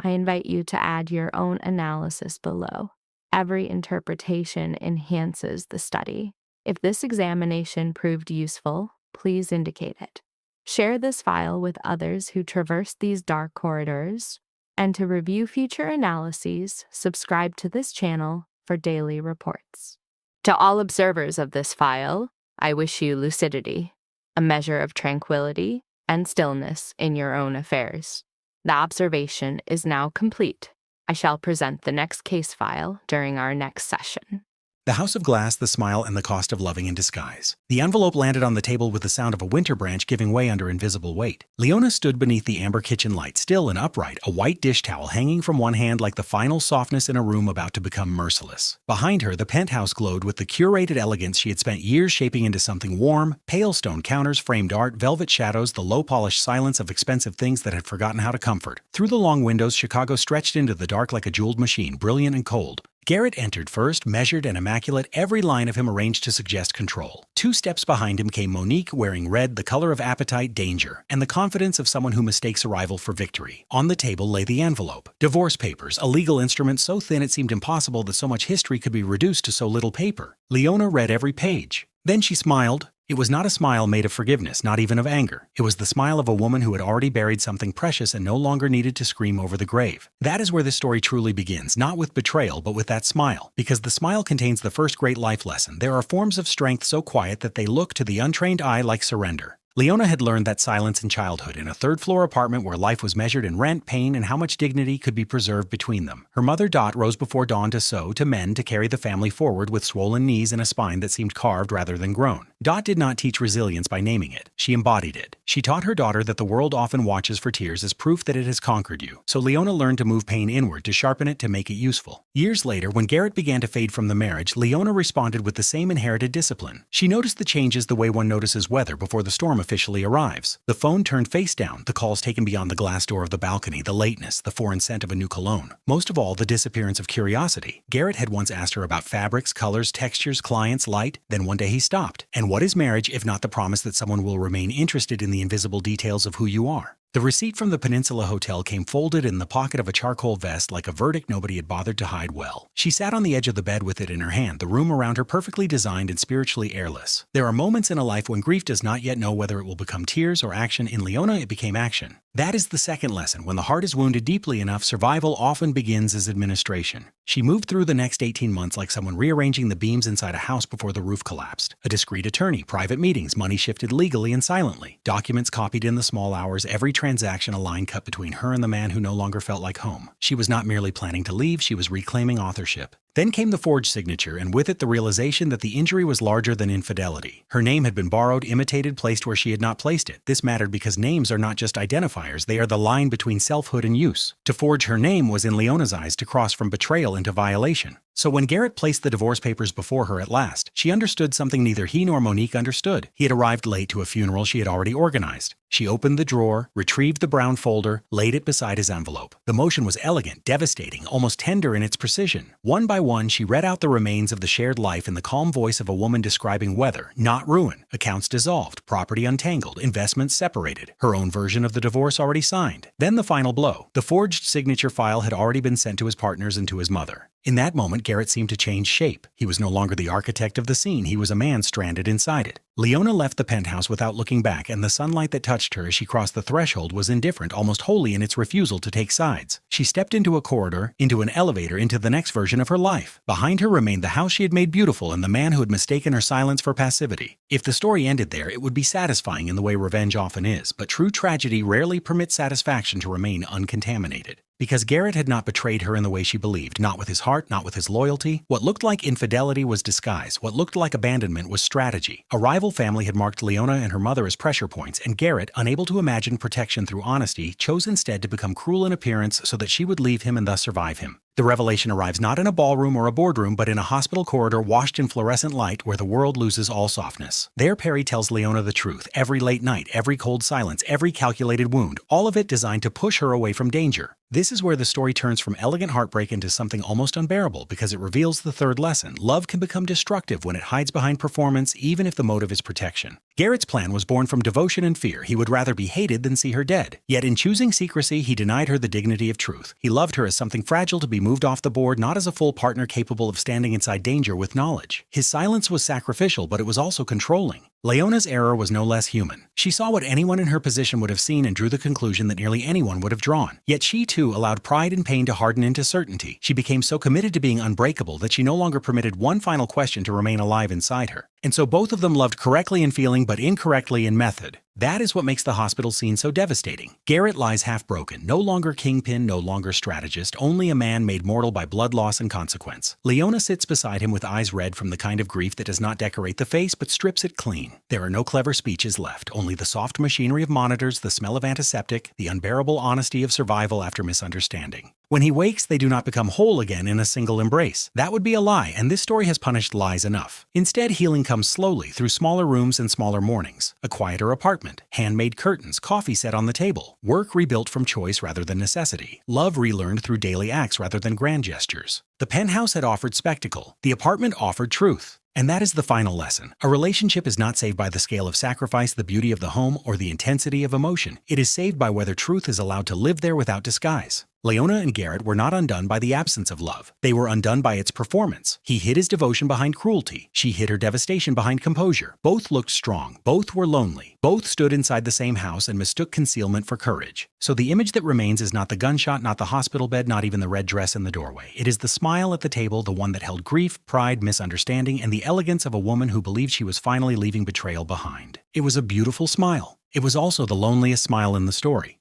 I invite you to add your own analysis below. Every interpretation enhances the study. If this examination proved useful, please indicate it. Share this file with others who traverse these dark corridors, and to review future analyses, subscribe to this channel for daily reports. To all observers of this file, I wish you lucidity, a measure of tranquility and stillness in your own affairs. The observation is now complete. I shall present the next case file during our next session. The House of Glass, The Smile, and the Cost of Loving in Disguise. The envelope landed on the table with the sound of a winter branch giving way under invisible weight. Leona stood beneath the amber kitchen light, still and upright, a white dish towel hanging from one hand like the final softness in a room about to become merciless. Behind her, the penthouse glowed with the curated elegance she had spent years shaping into something warm: pale stone counters, framed art, velvet shadows, the low-polished silence of expensive things that had forgotten how to comfort. Through the long windows, Chicago stretched into the dark like a jeweled machine, brilliant and cold. Garrett entered first, measured and immaculate, every line of him arranged to suggest control. 2 steps behind him came Monique, wearing red, the color of appetite, danger, and the confidence of someone who mistakes arrival for victory. On the table lay the envelope. Divorce papers, a legal instrument so thin it seemed impossible that so much history could be reduced to so little paper. Leona read every page. Then she smiled. It was not a smile made of forgiveness, not even of anger. It was the smile of a woman who had already buried something precious and no longer needed to scream over the grave. That is where this story truly begins, not with betrayal, but with that smile. Because the smile contains the first great life lesson. There are forms of strength so quiet that they look to the untrained eye like surrender. Leona had learned that silence in childhood, in a third-floor apartment where life was measured in rent, pain, and how much dignity could be preserved between them. Her mother, Dot, rose before dawn to sew, to mend, to carry the family forward with swollen knees and a spine that seemed carved rather than grown. Dot did not teach resilience by naming it. She embodied it. She taught her daughter that the world often watches for tears as proof that it has conquered you. So Leona learned to move pain inward, to sharpen it, to make it useful. Years later, when Garrett began to fade from the marriage, Leona responded with the same inherited discipline. She noticed the changes the way one notices weather before the storm officially arrives. The phone turned face down, the calls taken beyond the glass door of the balcony, the lateness, the foreign scent of a new cologne. Most of all, the disappearance of curiosity. Garrett had once asked her about fabrics, colors, textures, clients, light. Then one day he stopped. And what is marriage if not the promise that someone will remain interested in the invisible details of who you are? The receipt from the Peninsula Hotel came folded in the pocket of a charcoal vest like a verdict nobody had bothered to hide well. She sat on the edge of the bed with it in her hand, the room around her perfectly designed and spiritually airless. There are moments in a life when grief does not yet know whether it will become tears or action. In Leona, it became action. That is the second lesson. When the heart is wounded deeply enough, survival often begins as administration. She moved through the next 18 months like someone rearranging the beams inside a house before the roof collapsed. A discreet attorney, private meetings, money shifted legally and silently, documents copied in the small hours, every transaction a line cut between her and the man who no longer felt like home. She was not merely planning to leave, she was reclaiming authorship. Then came the forged signature, and with it the realization that the injury was larger than infidelity. Her name had been borrowed, imitated, placed where she had not placed it. This mattered because names are not just identifiers, they are the line between selfhood and use. To forge her name was in Leona's eyes to cross from betrayal into violation. So when Garrett placed the divorce papers before her at last, she understood something neither he nor Monique understood. He had arrived late to a funeral she had already organized. She opened the drawer, retrieved the brown folder, laid it beside his envelope. The motion was elegant, devastating, almost tender in its precision. One by one, she read out the remains of the shared life in the calm voice of a woman describing weather, not ruin, accounts dissolved, property untangled, investments separated, her own version of the divorce already signed. Then the final blow. The forged signature file had already been sent to his partners and to his mother. In that moment, Garrett seemed to change shape. He was no longer the architect of the scene, he was a man stranded inside it. Leona left the penthouse without looking back, and the sunlight that touched her as she crossed the threshold was indifferent, almost wholly in its refusal to take sides. She stepped into a corridor, into an elevator, into the next version of her life. Behind her remained the house she had made beautiful and the man who had mistaken her silence for passivity. If the story ended there, it would be satisfying in the way revenge often is, but true tragedy rarely permits satisfaction to remain uncontaminated. Because Garrett had not betrayed her in the way she believed, not with his heart, not with his loyalty. What looked like infidelity was disguise. What looked like abandonment was strategy. A rival family had marked Leona and her mother as pressure points, and Garrett, unable to imagine protection through honesty, chose instead to become cruel in appearance so that she would leave him and thus survive him. The revelation arrives not in a ballroom or a boardroom, but in a hospital corridor washed in fluorescent light where the world loses all softness. There Perry tells Leona the truth. Every late night, every cold silence, every calculated wound, all of it designed to push her away from danger. This is where the story turns from elegant heartbreak into something almost unbearable because it reveals the third lesson. Love can become destructive when it hides behind performance, even if the motive is protection. Garrett's plan was born from devotion and fear. He would rather be hated than see her dead. Yet in choosing secrecy, he denied her the dignity of truth. He loved her as something fragile to be moved off the board, not as a full partner capable of standing inside danger with knowledge. His silence was sacrificial, but it was also controlling. Leona's error was no less human. She saw what anyone in her position would have seen and drew the conclusion that nearly anyone would have drawn. Yet she, too, allowed pride and pain to harden into certainty. She became so committed to being unbreakable that she no longer permitted one final question to remain alive inside her. And so both of them loved correctly in feeling but incorrectly in method. That is what makes the hospital scene so devastating. Garrett lies half broken, no longer kingpin, no longer strategist, only a man made mortal by blood loss and consequence. Leona sits beside him with eyes red from the kind of grief that does not decorate the face but strips it clean. There are no clever speeches left, only the soft machinery of monitors, the smell of antiseptic, the unbearable honesty of survival after misunderstanding. When he wakes, they do not become whole again in a single embrace. That would be a lie, and this story has punished lies enough. Instead, healing comes slowly through smaller rooms and smaller mornings, a quieter apartment, handmade curtains, coffee set on the table, work rebuilt from choice rather than necessity, love relearned through daily acts rather than grand gestures. The penthouse had offered spectacle. The apartment offered truth. And that is the final lesson. A relationship is not saved by the scale of sacrifice, the beauty of the home, or the intensity of emotion. It is saved by whether truth is allowed to live there without disguise. Leona and Garrett were not undone by the absence of love. They were undone by its performance. He hid his devotion behind cruelty. She hid her devastation behind composure. Both looked strong. Both were lonely. Both stood inside the same house and mistook concealment for courage. So the image that remains is not the gunshot, not the hospital bed, not even the red dress in the doorway. It is the smile at the table, the one that held grief, pride, misunderstanding, and the elegance of a woman who believed she was finally leaving betrayal behind. It was a beautiful smile. It was also the loneliest smile in the story.